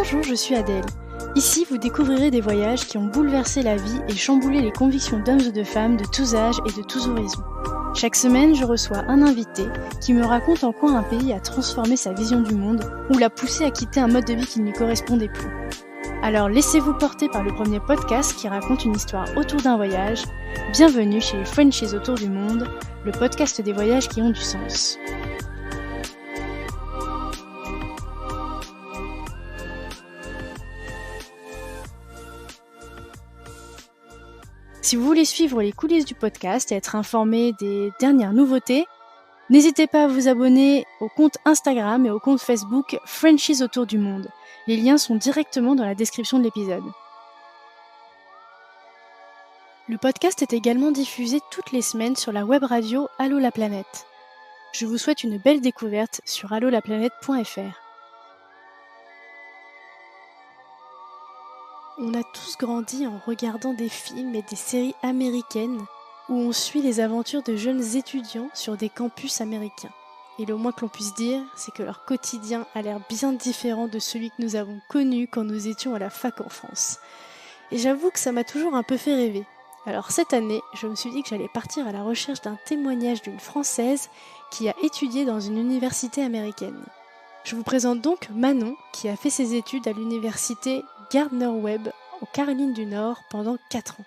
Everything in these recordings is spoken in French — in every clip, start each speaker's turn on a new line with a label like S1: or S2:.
S1: Bonjour, je suis Adèle. Ici, vous découvrirez des voyages qui ont bouleversé la vie et chamboulé les convictions d'hommes et de femmes de tous âges et de tous horizons. Chaque semaine, je reçois un invité qui me raconte en quoi un pays a transformé sa vision du monde ou l'a poussé à quitter un mode de vie qui ne lui correspondait plus. Alors laissez-vous porter par le premier podcast qui raconte une histoire autour d'un voyage. Bienvenue chez les Frenchies autour du monde, le podcast des voyages qui ont du sens. Si vous voulez suivre les coulisses du podcast et être informé des dernières nouveautés, n'hésitez pas à vous abonner au compte Instagram et au compte Facebook Frenchies autour du monde. Les liens sont directement dans la description de l'épisode. Le podcast est également diffusé toutes les semaines sur la web radio Allô la planète. Je vous souhaite une belle découverte sur allolaplanète.fr. On a tous grandi en regardant des films et des séries américaines où on suit les aventures de jeunes étudiants sur des campus américains. Et le moins que l'on puisse dire, c'est que leur quotidien a l'air bien différent de celui que nous avons connu quand nous étions à la fac en France. Et j'avoue que ça m'a toujours un peu fait rêver. Alors cette année, je me suis dit que j'allais partir à la recherche d'un témoignage d'une Française qui a étudié dans une université américaine. Je vous présente donc Manon, qui a fait ses études à l'université Gardner-Webb en Caroline du Nord pendant 4 ans.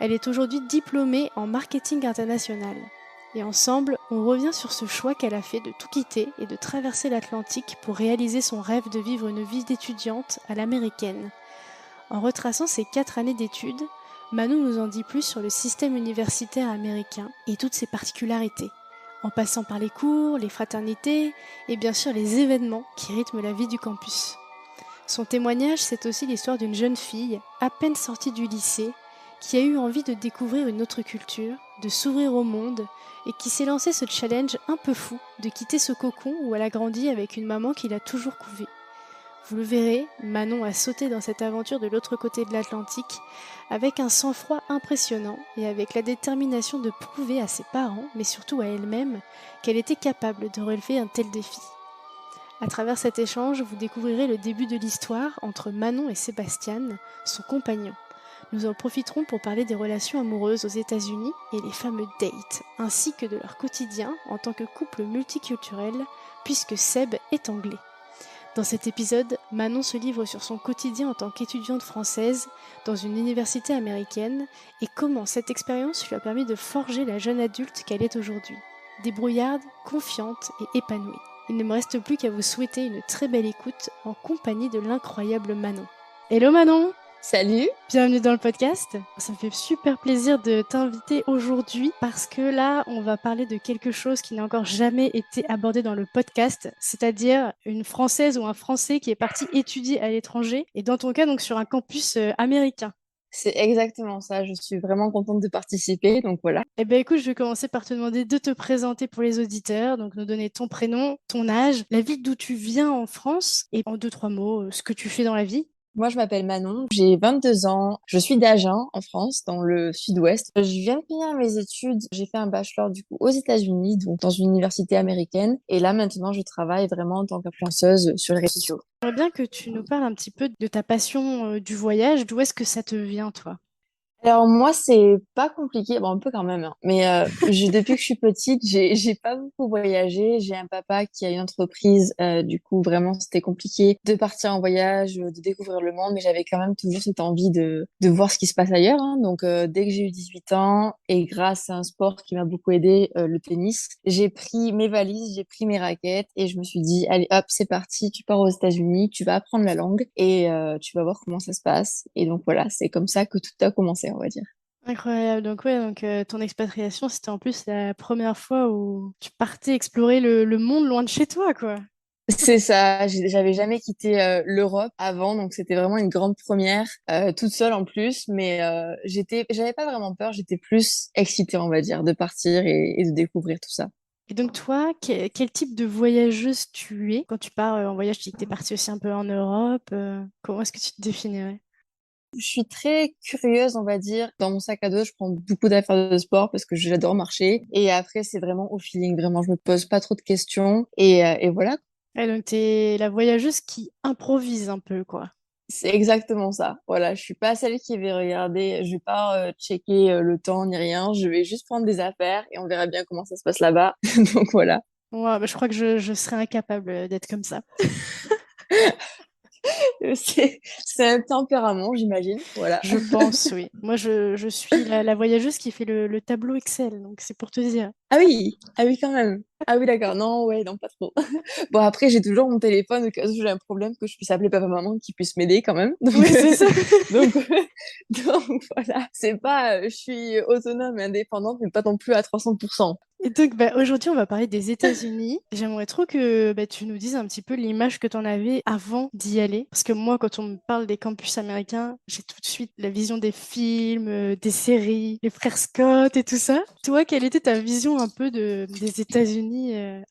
S1: Elle est aujourd'hui diplômée en marketing international. Et ensemble, on revient sur ce choix qu'elle a fait de tout quitter et de traverser l'Atlantique pour réaliser son rêve de vivre une vie d'étudiante à l'américaine. En retraçant ses 4 années d'études, Manon nous en dit plus sur le système universitaire américain et toutes ses particularités, en passant par les cours, les fraternités et bien sûr les événements qui rythment la vie du campus. Son témoignage, c'est aussi l'histoire d'une jeune fille, à peine sortie du lycée, qui a eu envie de découvrir une autre culture, de s'ouvrir au monde, et qui s'est lancé ce challenge un peu fou de quitter ce cocon où elle a grandi avec une maman qui l'a toujours couvée. Vous le verrez, Manon a sauté dans cette aventure de l'autre côté de l'Atlantique avec un sang-froid impressionnant et avec la détermination de prouver à ses parents, mais surtout à elle-même, qu'elle était capable de relever un tel défi. À travers cet échange, vous découvrirez le début de l'histoire entre Manon et Sébastien, son compagnon. Nous en profiterons pour parler des relations amoureuses aux États-Unis et les fameux dates, ainsi que de leur quotidien en tant que couple multiculturel, puisque Seb est anglais. Dans cet épisode, Manon se livre sur son quotidien en tant qu'étudiante française dans une université américaine et comment cette expérience lui a permis de forger la jeune adulte qu'elle est aujourd'hui, débrouillarde, confiante et épanouie. Il ne me reste plus qu'à vous souhaiter une très belle écoute en compagnie de l'incroyable Manon. Hello Manon!
S2: Salut!
S1: Bienvenue dans le podcast. Ça me fait super plaisir de t'inviter aujourd'hui parce que là, on va parler de quelque chose qui n'a encore jamais été abordé dans le podcast, c'est-à-dire une Française ou un Français qui est parti étudier à l'étranger et dans ton cas, donc sur un campus américain.
S2: C'est exactement ça, je suis vraiment contente de participer, donc voilà.
S1: Eh ben écoute, je vais commencer par te demander de te présenter pour les auditeurs, donc nous donner ton prénom, ton âge, la ville d'où tu viens en France et en 2-3 mots, ce que tu fais dans la vie.
S2: Moi, je m'appelle Manon, j'ai 22 ans, je suis d'Agen, en France, dans le sud-ouest. Je viens de finir mes études, j'ai fait un bachelor du coup aux États-Unis, donc dans une université américaine, et là maintenant je travaille vraiment en tant qu'influenceuse sur les réseaux sociaux.
S1: J'aimerais bien que tu nous parles un petit peu de ta passion du voyage, d'où est-ce que ça te vient toi?
S2: Alors moi, c'est pas compliqué, bon un peu quand même, hein. Mais depuis que je suis petite, j'ai pas beaucoup voyagé. J'ai un papa qui a une entreprise, du coup vraiment c'était compliqué de partir en voyage, de découvrir le monde, mais j'avais quand même toujours cette envie de voir ce qui se passe ailleurs, hein. Donc dès que j'ai eu 18 ans et grâce à un sport qui m'a beaucoup aidé, le tennis, j'ai pris mes valises, j'ai pris mes raquettes et je me suis dit allez hop c'est parti, tu pars aux États-Unis, tu vas apprendre la langue et tu vas voir comment ça se passe. Et donc voilà, c'est comme ça que tout a commencé, on va dire.
S1: Incroyable. Donc ouais, ton expatriation, c'était en plus la première fois où tu partais explorer le monde loin de chez toi, quoi.
S2: C'est ça, j'avais jamais quitté l'Europe avant, donc c'était vraiment une grande première, toute seule en plus, mais j'avais pas vraiment peur, j'étais plus excitée, on va dire, de partir et de découvrir tout ça.
S1: Et donc toi, quel type de voyageuse tu es? Quand tu pars en voyage, tu dis que t'es partie aussi un peu en Europe. Comment est-ce que tu te définirais?
S2: Je suis très curieuse, on va dire. Dans mon sac à dos, je prends beaucoup d'affaires de sport parce que j'adore marcher. Et après, c'est vraiment au feeling. Vraiment, je me pose pas trop de questions. Et voilà.
S1: Ouais, donc t'es la voyageuse qui improvise un peu, quoi.
S2: C'est exactement ça. Voilà, je suis pas celle qui va regarder, je vais pas checker le temps ni rien, je vais juste prendre des affaires et on verra bien comment ça se passe là-bas. Donc voilà.
S1: Ouais, bah, je crois que je serais incapable d'être comme ça.
S2: C'est un tempérament, j'imagine. Voilà.
S1: Je pense, oui. Moi, je suis la voyageuse qui fait le tableau Excel, donc c'est pour te dire.
S2: Ah oui, quand même. Ah oui, d'accord. Non, ouais, non, pas trop. Bon, après, j'ai toujours mon téléphone au cas où j'ai un problème que je puisse appeler papa-maman qui puisse m'aider quand même.
S1: Oui,
S2: Donc,
S1: c'est ça.
S2: donc, donc voilà. C'est pas, je suis autonome et indépendante, mais pas non plus à 300%.
S1: Et donc, bah, aujourd'hui, on va parler des États-Unis. J'aimerais trop que bah, tu nous dises un petit peu l'image que tu en avais avant d'y aller. Parce que moi, quand on me parle des campus américains, j'ai tout de suite la vision des films, des séries, les frères Scott et tout ça. Toi, quelle était ta vision un peu des États-Unis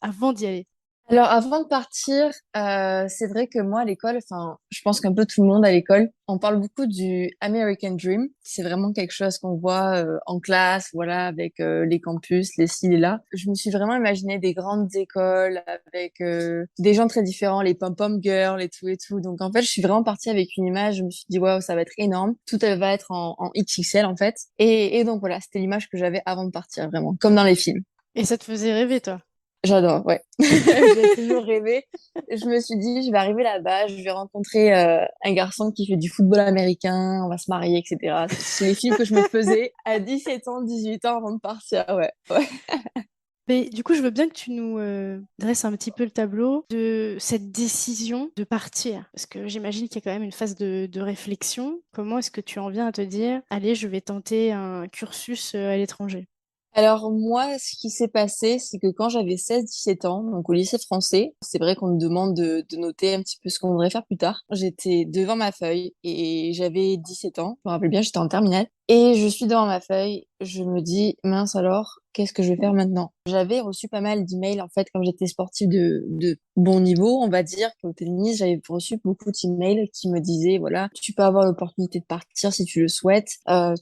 S1: avant d'y aller?
S2: Alors, avant de partir, c'est vrai que moi, à l'école, enfin, je pense qu'un peu tout le monde à l'école, on parle beaucoup du American Dream. C'est vraiment quelque chose qu'on voit en classe, voilà, avec les campus, les ci, les là. Je me suis vraiment imaginé des grandes écoles avec des gens très différents, les pom-pom girls et tout et tout. Donc, en fait, je suis vraiment partie avec une image. Je me suis dit, waouh, ça va être énorme. Tout elle va être en XXL, en fait. Et donc, voilà, c'était l'image que j'avais avant de partir, vraiment, comme dans les films.
S1: Et ça te faisait rêver, toi?
S2: J'adore, ouais. J'ai toujours rêvé. Je me suis dit, je vais arriver là-bas, je vais rencontrer un garçon qui fait du football américain, on va se marier, etc. C'est les films que je me faisais à 17 ans, 18 ans avant de partir, ouais. Ouais.
S1: Mais du coup, je veux bien que tu nous dresses un petit peu le tableau de cette décision de partir. Parce que j'imagine qu'il y a quand même une phase de réflexion. Comment est-ce que tu en viens à te dire, allez, je vais tenter un cursus à l'étranger?
S2: Alors moi, ce qui s'est passé, c'est que quand j'avais 16-17 ans, donc au lycée français, c'est vrai qu'on nous demande de noter un petit peu ce qu'on voudrait faire plus tard. J'étais devant ma feuille et j'avais 17 ans, je me rappelle bien, j'étais en terminale. Et je suis devant ma feuille, je me dis, mince alors, qu'est-ce que je vais faire maintenant? J'avais reçu pas mal d'emails, en fait, comme j'étais sportive de bon niveau, on va dire qu'au tennis, j'avais reçu beaucoup d'emails qui me disaient, voilà, tu peux avoir l'opportunité de partir si tu le souhaites.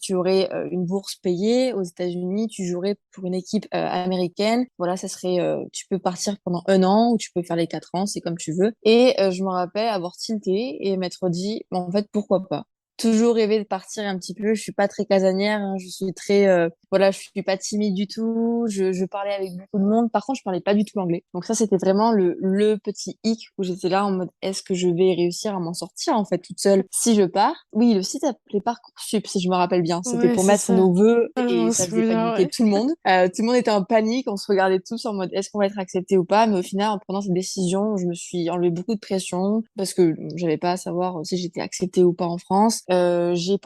S2: Tu aurais une bourse payée aux États-Unis, tu jouerais pour une équipe américaine. Voilà, ça serait, tu peux partir pendant 1 an ou tu peux faire les 4 ans, c'est comme tu veux. Et je me rappelle avoir tilté et m'être dit, en fait, pourquoi pas? Toujours rêvé de partir un petit peu. Je suis pas très casanière, hein. Je suis très, voilà, je suis pas timide du tout. Je parlais avec beaucoup de monde. Par contre, je parlais pas du tout l'anglais. Donc ça, c'était vraiment le petit hic où j'étais là en mode, est-ce que je vais réussir à m'en sortir, en fait, toute seule si je pars? Oui, le site s'appelait Parcoursup, si je me rappelle bien. C'était
S1: Ouais,
S2: pour
S1: c'est
S2: mettre
S1: ça.
S2: nos vœux
S1: Ah, je
S2: et
S1: m'en
S2: ça faisait
S1: souviens,
S2: paniquer
S1: ouais.
S2: tout le monde. Tout le monde était en panique. On se regardait tous en mode, est-ce qu'on va être accepté ou pas? Mais au final, en prenant cette décision, je me suis enlevé beaucoup de pression parce que j'avais pas à savoir si j'étais acceptée ou pas en France. J'ai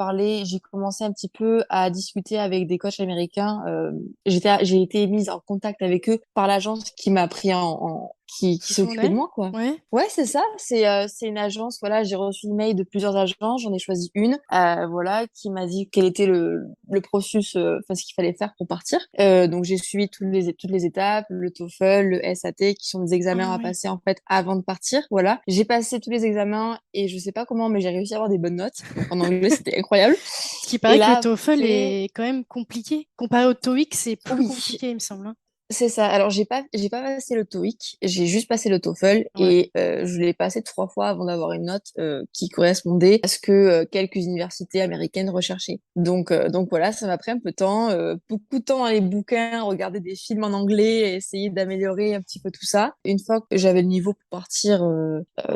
S2: commencé un petit peu à discuter avec des coachs américains. J'ai été mise en contact avec eux par l'agence qui m'a pris qui
S1: Sous
S2: s'est
S1: son
S2: occupée de
S1: aile?
S2: moi, quoi.
S1: Ouais.
S2: Ouais, c'est ça. C'est une agence. Voilà, j'ai reçu l'email de plusieurs agences. J'en ai choisi une. Voilà, qui m'a dit quel était le processus, enfin ce qu'il fallait faire pour partir. Donc j'ai suivi toutes les étapes, le TOEFL, le SAT, qui sont des examens
S1: Ah
S2: à
S1: oui.
S2: passer en fait avant de partir. Voilà, j'ai passé tous les examens et je sais pas comment, mais j'ai réussi à avoir des bonnes notes. En anglais, c'était incroyable.
S1: Ce qui
S2: Et
S1: paraît que le
S2: là
S1: TOEFL
S2: après,
S1: est quand même compliqué. Comparé au TOEIC, c'est plus
S2: oui.
S1: compliqué, il me semble, hein.
S2: C'est ça. Alors, j'ai pas passé le TOEIC, j'ai juste passé le TOEFL
S1: Ouais.
S2: et je l'ai passé 3 fois avant d'avoir une note qui correspondait à ce que quelques universités américaines recherchaient. Donc voilà, ça m'a pris un peu de temps, beaucoup de temps dans les bouquins, regarder des films en anglais, et essayer d'améliorer un petit peu tout ça. Une fois que j'avais le niveau pour partir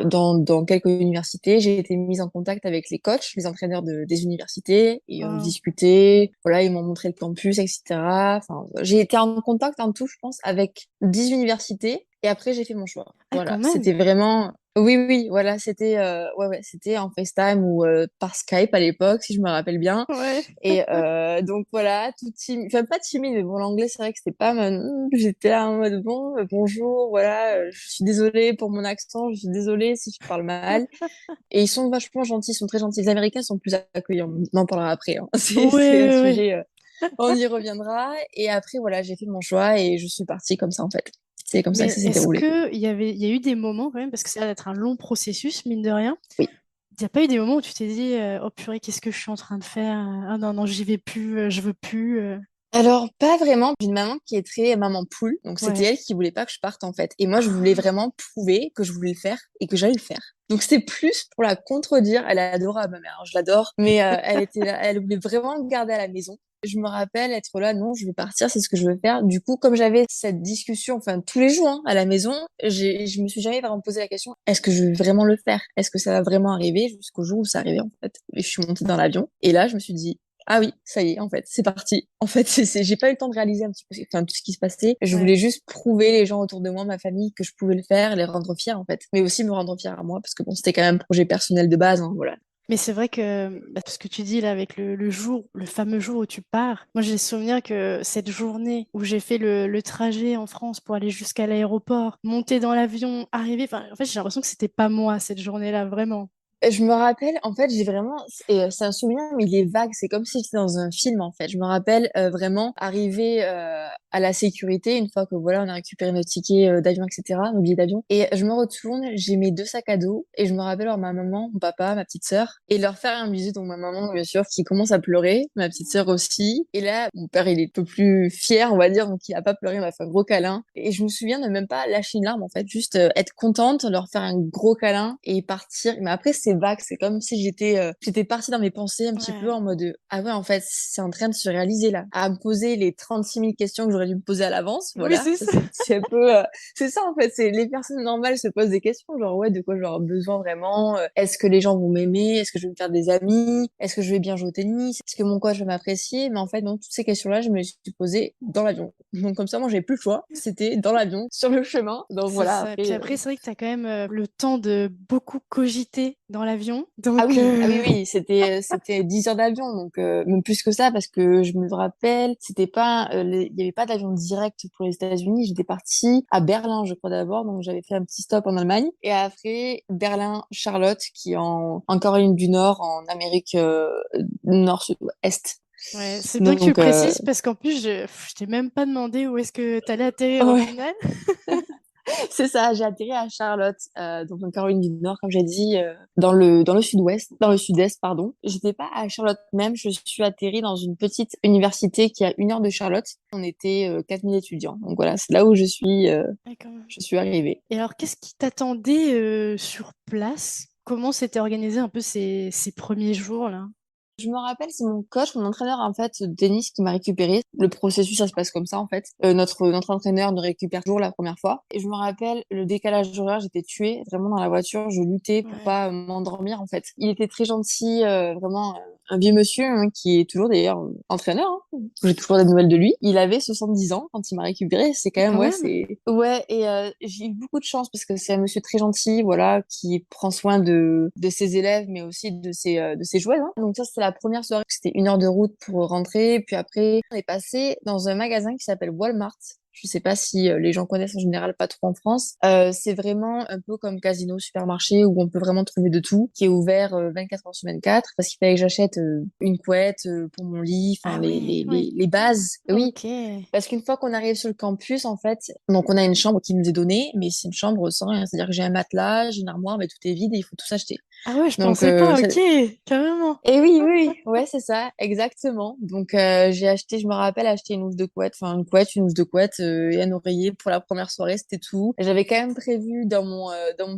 S2: dans quelques universités, j'ai été mise en contact avec les coachs, les entraîneurs des universités, et on
S1: Ah.
S2: discutait. Voilà, ils m'ont montré le campus, etc. Enfin, j'ai été en contact en tout, je pense, avec 10 universités, et après j'ai fait mon choix.
S1: Ah, quand
S2: Voilà,
S1: même.
S2: c'était vraiment. Oui, oui, voilà, c'était ouais, c'était en FaceTime ou par Skype à l'époque, si je me rappelle bien.
S1: Ouais.
S2: Et donc voilà, tout timide, enfin pas timide, mais bon, l'anglais, c'est vrai que c'était pas j'étais là en mode bon, bonjour, voilà, je suis désolée pour mon accent, je suis désolée si je parle mal. Et ils sont vachement gentils, ils sont très gentils. Les Américains sont plus accueillants. On en parlera après, hein.
S1: Ouais,
S2: C'est un
S1: ouais, ouais.
S2: sujet, on y reviendra. Et après, voilà, j'ai fait mon choix et je suis partie comme ça, en fait. C'est comme ça que
S1: Mais
S2: ça s'est
S1: est-ce
S2: déroulé.
S1: il y a eu des moments quand même, parce que ça a l'air d'être un long processus, mine de rien.
S2: Oui.
S1: Il n'y a pas eu des moments où tu t'es dit, oh purée, qu'est-ce que je suis en train de faire? Ah non, non, j'y vais plus, je veux plus.
S2: Alors, pas vraiment. J'ai une maman qui est très maman poule, donc c'était
S1: Ouais.
S2: elle qui voulait pas que je parte en fait. Et moi, je voulais
S1: Ah,
S2: vraiment prouver que je voulais le faire et que j'allais le faire. Donc c'était plus pour la contredire. Elle est adorable, ma mère, hein, je l'adore, mais elle était là, elle voulait vraiment me garder à la maison. Je me rappelle être là, non, je veux partir, c'est ce que je veux faire. Du coup, comme j'avais cette discussion, enfin tous les jours hein, à la maison, je me suis jamais vraiment posé la question, est-ce que je vais vraiment le faire? Est-ce que ça va vraiment arriver jusqu'au jour où ça arrivait en fait? Et je suis montée dans l'avion et là, je me suis dit ah oui, ça y est, en fait, c'est parti. En fait, j'ai pas eu le temps de réaliser un petit peu, enfin, tout ce qui se passait. Je
S1: ouais.
S2: voulais juste prouver les gens autour de moi, ma famille, que je pouvais le faire, les rendre fiers, en fait. Mais aussi me rendre fière à moi, parce que bon, c'était quand même un projet personnel de base, hein, voilà.
S1: Mais c'est vrai que ce que tu dis là avec le jour, le fameux jour où tu pars, moi j'ai souvenir que cette journée où j'ai fait le trajet en France pour aller jusqu'à l'aéroport, monter dans l'avion, arriver, enfin en fait j'ai l'impression que c'était pas moi cette journée-là, vraiment.
S2: Je me rappelle, en fait, j'ai vraiment, et c'est un souvenir, mais il est vague. C'est comme si j'étais dans un film, en fait. Je me rappelle vraiment arriver à la sécurité une fois que voilà, on a récupéré notre ticket d'avion, etc., nos billets d'avion. Et je me retourne, j'ai mes deux sacs à dos, et je me rappelle alors ma maman, mon papa, ma petite sœur, et leur faire un bisou. Donc ma maman, bien sûr, qui commence à pleurer, ma petite sœur aussi. Et là, mon père, il est un peu plus fier, on va dire, donc il a pas pleuré, il m'a fait un gros câlin. Et je me souviens de même pas lâcher une larme, en fait, juste être contente, leur faire un gros câlin et partir. Mais après, c'est vague, c'est comme si j'étais partie dans mes pensées un petit peu
S1: Ouais,
S2: en mode ah ouais, en fait, c'est en train de se réaliser là. À me poser les 36 000 questions que j'aurais dû me poser à l'avance,
S1: oui
S2: voilà.
S1: c'est
S2: Ça,
S1: ça.
S2: c'est un peu, c'est ça en fait, c'est les personnes normales se posent des questions, genre ouais, de quoi j'aurai besoin vraiment? Est-ce que les gens vont m'aimer? Est-ce que je vais me faire des amis? Est-ce que je vais bien jouer au tennis? Est-ce que mon coach va m'apprécier? Mais en fait, non, toutes ces questions-là, je me les suis posées dans l'avion. Donc comme ça, moi, j'avais plus le choix. C'était dans l'avion, sur le chemin. Donc
S1: C'est
S2: voilà,
S1: ça. Puis
S2: après,
S1: après, c'est vrai que tu as quand même le temps de beaucoup cogiter dans l'avion.
S2: ah
S1: Donc,
S2: oui, ah oui, oui, c'était 10 heures d'avion, donc même plus que ça, parce que je me rappelle, c'était pas, il y avait pas d'avion direct pour les États-Unis. J'étais partie à Berlin, je crois d'abord, donc j'avais fait un petit stop en Allemagne, et après Berlin, Charlotte, qui est en Caroline du Nord, en Amérique Nord, Sud, Est.
S1: ouais, c'est bien que tu le
S2: Donc
S1: précises parce qu'en plus, je t'ai même pas demandé où est-ce que tu allais atterrir au
S2: ouais,
S1: final.
S2: c'est ça. J'ai atterri à Charlotte, donc en Caroline du Nord, comme j'ai dit, dans le sud-ouest, dans le sud-est, pardon. J'étais pas à Charlotte même. Je suis atterri dans une petite université qui a 1 heure de Charlotte. On était 4000 étudiants. Donc voilà, c'est là où
S1: Ouais, quand même.
S2: je suis arrivée.
S1: Et alors, qu'est-ce qui t'attendait sur place? Comment s'était organisé un peu ces premiers jours là?
S2: Je me rappelle, c'est mon coach, mon entraîneur en fait de tennis qui m'a récupéré. Le processus, ça se passe comme ça en fait. Notre entraîneur nous récupère toujours la première fois. Et je me rappelle le décalage horaire, j'étais tuée vraiment dans la voiture. Je luttais pour
S1: Ouais.
S2: pas m'endormir en fait. Il était très gentil, vraiment un vieux monsieur hein, qui est toujours d'ailleurs entraîneur. Hein. J'ai toujours des nouvelles de lui. Il avait 70 ans quand il m'a récupéré. C'est quand
S1: Et
S2: même
S1: quand
S2: ouais,
S1: même.
S2: c'est ouais. Et j'ai eu beaucoup de chance parce que c'est un monsieur très gentil, voilà, qui prend soin de ses élèves, mais aussi de ses jouets. Hein. Donc ça, c'était la première soirée. C'était 1 heure de route pour rentrer. Puis après, on est passé dans un magasin qui s'appelle Walmart. Je sais pas si les gens connaissent en général, pas trop en France. C'est vraiment un peu comme Casino Supermarché où on peut vraiment trouver de tout, qui est ouvert 24 heures sur 24 parce qu'il fallait que j'achète une couette pour mon lit, enfin
S1: Ah ouais, ouais.
S2: les bases. Oui,
S1: Ok.
S2: parce qu'une fois qu'on arrive sur le campus, en fait, donc on a une chambre qui nous est donnée, mais c'est une chambre sans rien. C'est-à-dire que j'ai un matelas, j'ai une armoire, mais tout est vide et il faut tout s'acheter.
S1: Ah ouais, je
S2: Donc,
S1: pensais pas. Ok, carrément.
S2: et oui, oui, oui, ouais, c'est ça, exactement. Donc, j'ai acheté, je me rappelle, acheter une housse de couette, enfin une couette, une housse de couette et un oreiller pour la première soirée, c'était tout. J'avais quand même prévu dans mon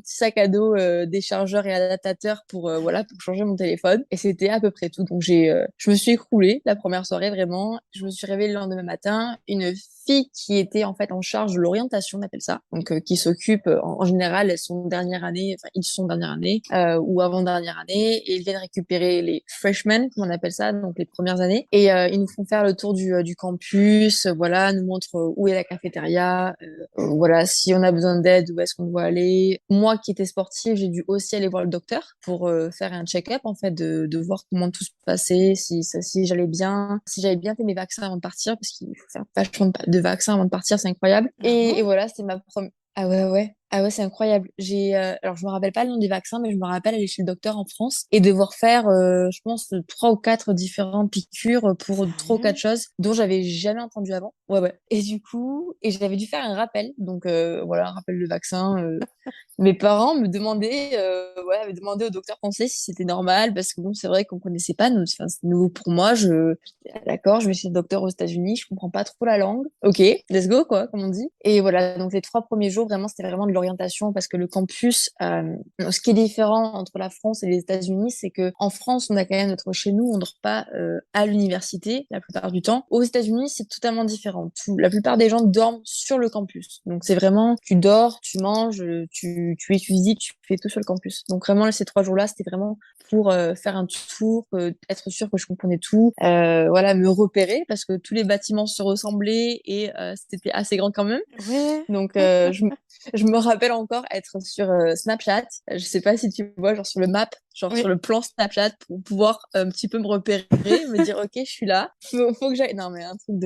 S2: petit sac à dos des chargeurs et adaptateurs pour voilà pour changer mon téléphone et c'était à peu près tout. Donc je me suis écroulée la première soirée vraiment. Je me suis réveillée le lendemain matin, une fille qui était en fait en charge de l'orientation, on appelle ça, donc qui s'occupe en général, elles sont dernière année, enfin ils sont dernière année ou avant dernière année, et ils viennent récupérer les freshmen, comme on appelle ça, donc les premières années, et ils nous font faire le tour du campus, voilà, nous montrent où est la cafétéria, voilà, si on a besoin d'aide, où est-ce qu'on doit aller. Moi qui étais sportive, j'ai dû aussi aller voir le docteur pour faire un check-up en fait, de voir comment tout se passait, si j'allais bien, si j'avais bien fait mes vaccins avant de partir, parce qu'il faut faire vachement de vaccins avant de partir, c'est incroyable.
S1: Ah bon?
S2: Et voilà, c'était ma première. Ah ouais, ouais. Ah ouais, c'est incroyable. Alors je me rappelle pas le nom des vaccins, mais je me rappelle aller chez le docteur en France et devoir faire, je pense, trois ou quatre différentes piqûres pour trois ou quatre
S1: Sérieux?
S2: choses dont j'avais jamais entendu avant. Ouais, ouais. Et du coup, j'avais dû faire un rappel. Donc voilà, un rappel de vaccin. Mes parents me demandaient, ouais, avaient demandé au docteur français si c'était normal, parce que bon, c'est vrai qu'on connaissait pas, nous, enfin, c'est nouveau pour moi. J'étais, ah, d'accord, je vais chez le docteur aux États-Unis, je comprends pas trop la langue. Ok, let's go, quoi, comme on dit. Et voilà, donc les 3 premiers jours, vraiment, c'était vraiment de l'orientation, parce que le campus, ce qui est différent entre la France et les États-Unis, c'est que en France, on a quand même notre chez nous, on dort pas à l'université la plupart du temps. Aux États-Unis, c'est totalement différent. La plupart des gens dorment sur le campus. Donc c'est vraiment, tu dors, tu manges, tu étudies, tu fais tout sur le campus. Donc vraiment, ces 3 jours-là, c'était vraiment pour faire un tour, être sûr que je comprenais tout, voilà, me repérer parce que tous les bâtiments se ressemblaient et c'était assez grand quand même.
S1: Ouais.
S2: Donc je me rappelle encore être sur Snapchat. Je sais pas si tu vois, genre sur le map, genre
S1: Oui.
S2: sur le plan Snapchat pour pouvoir un petit peu me repérer, me dire ok, je suis là. Faut que j'aille. Non mais un truc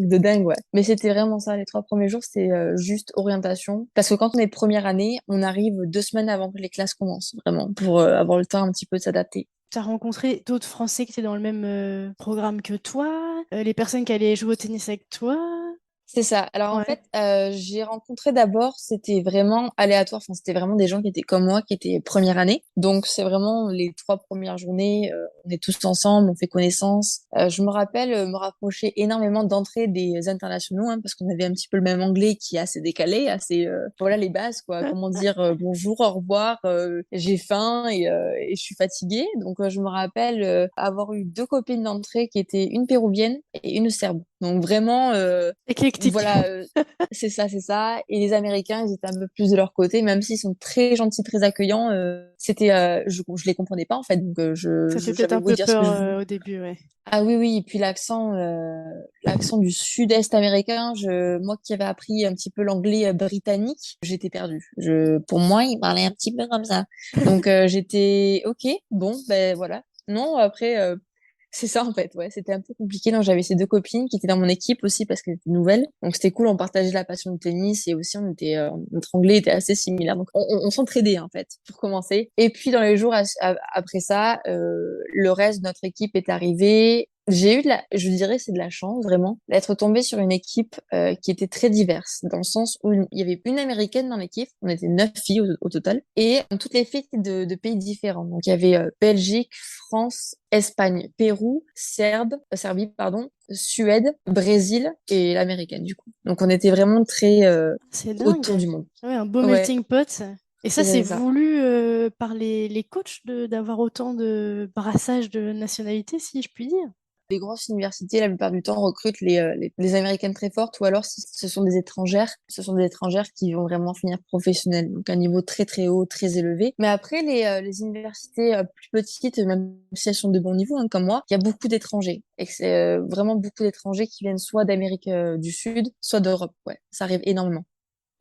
S2: de dingue, ouais. Mais c'était vraiment ça. Les 3 premiers jours, c'était juste orientation. Parce que quand on est de première année, on arrive 2 semaines avant que les classes commencent, vraiment, pour avoir le temps un petit peu de s'adapter.
S1: T'as rencontré d'autres Français qui étaient dans le même programme que toi, les personnes qui allaient jouer au tennis avec toi.
S2: C'est ça. Alors en
S1: Ouais.
S2: fait, j'ai rencontré d'abord, c'était vraiment aléatoire. Enfin, c'était vraiment des gens qui étaient comme moi, qui étaient première année. Donc c'est vraiment les 3 premières journées, on est tous ensemble, on fait connaissance. Je me rappelle me rapprocher énormément d'entrées des internationaux, hein, parce qu'on avait un petit peu le même anglais qui est assez décalé, assez voilà les bases quoi. Comment dire bonjour, au revoir, j'ai faim et je suis fatiguée. Donc je me rappelle avoir eu 2 copines d'entrée qui étaient une péruvienne et une serbe. Donc vraiment.
S1: Éclectique.
S2: Voilà, c'est ça, c'est ça. Et les Américains, ils étaient un peu plus de leur côté, même s'ils sont très gentils, très accueillants. Je les comprenais pas en fait, donc
S1: Ça fait peut-être
S2: j'avais
S1: un
S2: beau
S1: peu
S2: dire ce que
S1: peur
S2: je voulais.
S1: au début, ouais.
S2: Ah oui, oui. Et puis l'accent du sud-est américain. Moi qui avais appris un petit peu l'anglais britannique, j'étais perdue. Pour moi, ils parlaient un petit peu comme ça. Donc j'étais ok, bon, ben voilà. Non, après. C'est ça en fait, ouais, c'était un peu compliqué. Donc j'avais ces 2 copines qui étaient dans mon équipe aussi parce qu'elles étaient nouvelles. Donc c'était cool, on partageait la passion du tennis et aussi notre anglais était assez similaire. Donc on s'entraidait en fait pour commencer. Et puis dans les jours après ça, le reste de notre équipe est arrivé. J'ai eu je dirais c'est de la chance vraiment d'être tombée sur une équipe qui était très diverse dans le sens où il y avait une américaine dans l'équipe, on était 9 filles au total et toutes les filles de pays différents. Donc il y avait Belgique, France, Espagne, Pérou, Serbie pardon, Suède, Brésil et l'américaine du coup. Donc on était vraiment très
S1: C'est
S2: autour
S1: dingue.
S2: du monde.
S1: Ouais, un beau
S2: Ouais,
S1: melting pot. Et ça,
S2: c'est ça,
S1: c'est
S2: c'est ça.
S1: voulu par les coachs d'avoir autant de brassage de nationalités, si je puis dire.
S2: Les grosses universités, la plupart du temps, recrutent les Américaines très fortes, ou alors si ce sont des étrangères, ce sont des étrangères qui vont vraiment finir professionnelles, donc un niveau très très haut, très élevé. Mais après, les universités plus petites, même si elles sont de bon niveau, hein, comme moi, il y a beaucoup d'étrangers, et que c'est vraiment beaucoup d'étrangers qui viennent soit d'Amérique du Sud, soit d'Europe. Ouais, ça arrive énormément.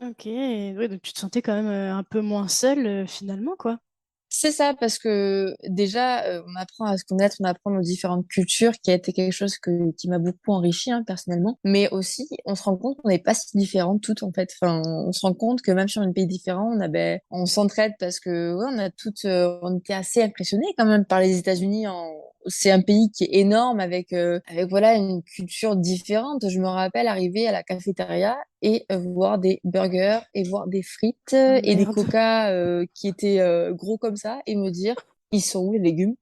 S1: Ok, ouais, donc tu te sentais quand même un peu moins seule finalement, quoi.
S2: C'est ça, parce que déjà, on apprend à se connaître, on apprend nos différentes cultures, qui a été quelque chose qui m'a beaucoup enrichi, hein, personnellement. Mais aussi, on se rend compte qu'on n'est pas si différentes toutes, en fait. Enfin, on se rend compte que même sur un pays différent, on s'entraide parce que, ouais, on était assez impressionnés quand même par les États-Unis. C'est un pays qui est énorme avec voilà une culture différente. Je me rappelle arriver à la cafétéria et voir des burgers et voir des frites
S1: Ah
S2: et des
S1: merde.
S2: coca qui étaient gros comme ça et me dire ils sont où les légumes?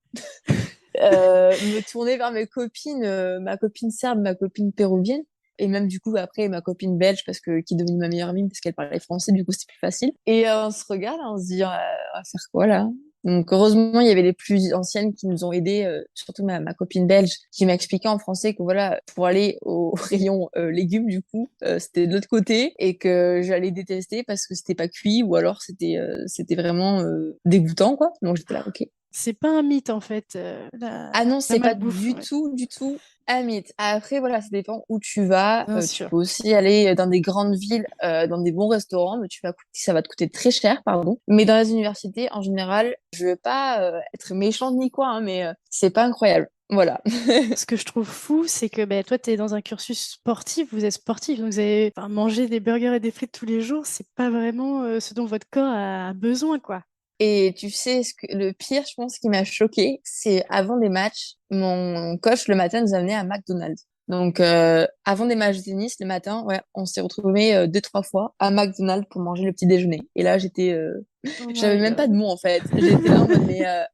S2: Me tourner vers mes copines, ma copine serbe, ma copine péruvienne et même du coup après ma copine belge parce que qui est devenue ma meilleure amie parce qu'elle parlait français du coup c'était plus facile et on se regarde on se dit on va faire quoi là? Donc heureusement il y avait les plus anciennes qui nous ont aidés, surtout ma copine belge qui m'a expliqué en français que voilà pour aller au rayon légumes du coup c'était de l'autre côté et que j'allais détester parce que c'était pas cuit ou alors c'était vraiment dégoûtant quoi. Donc j'étais là ok.
S1: C'est pas un mythe en fait,
S2: Ah non,
S1: la
S2: c'est pas
S1: malbouffe,
S2: du
S1: ouais.
S2: tout, du tout un mythe. Après, voilà, ça dépend où tu vas.
S1: Bien
S2: Tu
S1: sûr.
S2: peux aussi aller dans des grandes villes, dans des bons restaurants, mais ça va te coûter très cher, pardon. Mais dans les universités, en général, je veux pas être méchante ni quoi, hein, mais c'est pas incroyable. Voilà.
S1: Ce que je trouve fou, c'est que toi, tu es dans un cursus sportif, vous êtes sportif, donc vous avez enfin, manger des burgers et des frites tous les jours, c'est pas vraiment ce dont votre corps a besoin, quoi.
S2: Et tu sais, le pire, je pense, qui m'a choqué, c'est avant des matchs, mon coach le matin nous amenait à McDonald's. Donc, avant des matchs de tennis, le matin, ouais, on s'est retrouvés deux, trois fois à McDonald's pour manger le petit déjeuner. Et là,
S1: Oh
S2: j'avais
S1: my
S2: même pas de
S1: God.
S2: mots en fait. J'étais là en mode,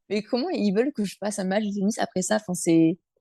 S2: mais comment ils veulent que je fasse un match de tennis après ça? Enfin,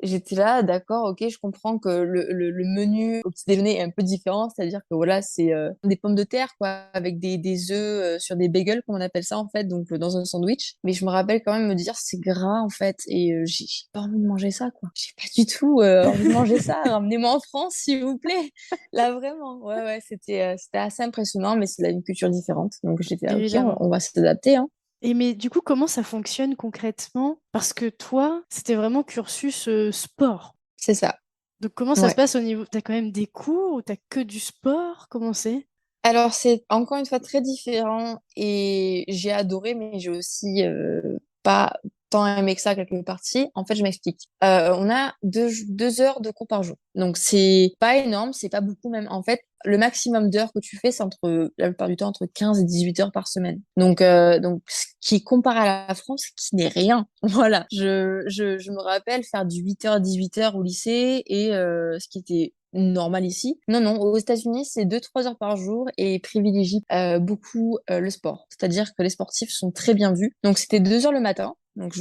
S2: j'étais là, d'accord, ok, je comprends que le menu au petit déjeuner est un peu différent, c'est-à-dire que voilà, c'est des pommes de terre, quoi, avec des œufs sur des bagels, comme on appelle ça en fait, donc dans un sandwich. Mais je me rappelle quand même me dire, c'est gras en fait, et j'ai pas envie de manger ça, quoi. J'ai pas du tout envie de manger ça. Ramenez-moi en France, s'il vous plaît. Là, vraiment, ouais, ouais, c'était assez impressionnant, mais c'est là une culture différente. Donc j'étais là, ok,
S1: Évidemment.
S2: on va s'adapter, hein.
S1: Et mais du coup, comment ça fonctionne concrètement? Parce que toi, c'était vraiment cursus sport.
S2: C'est ça.
S1: Donc comment ça se
S2: Ouais.
S1: passe au niveau... T'as quand même des cours ou t'as que du sport? Comment c'est?
S2: Alors, c'est encore une fois très différent et j'ai adoré, mais j'ai aussi pas tant aimé que ça quelques parties. En fait, je m'explique. On a 2 heures de cours par jour. Donc, c'est pas énorme, c'est pas beaucoup même. En fait, le maximum d'heures que tu fais, c'est la plupart du temps, entre 15 et 18 heures par semaine. Donc ce qui compare à la France, qui n'est rien. Voilà. Je me rappelle faire du 8h à 18h au lycée et ce qui était normal ici. Non, non, aux États-Unis, c'est 2, 3 heures par jour et privilégie beaucoup le sport. C'est-à-dire que les sportifs sont très bien vus. Donc, c'était 2 heures le matin. Donc,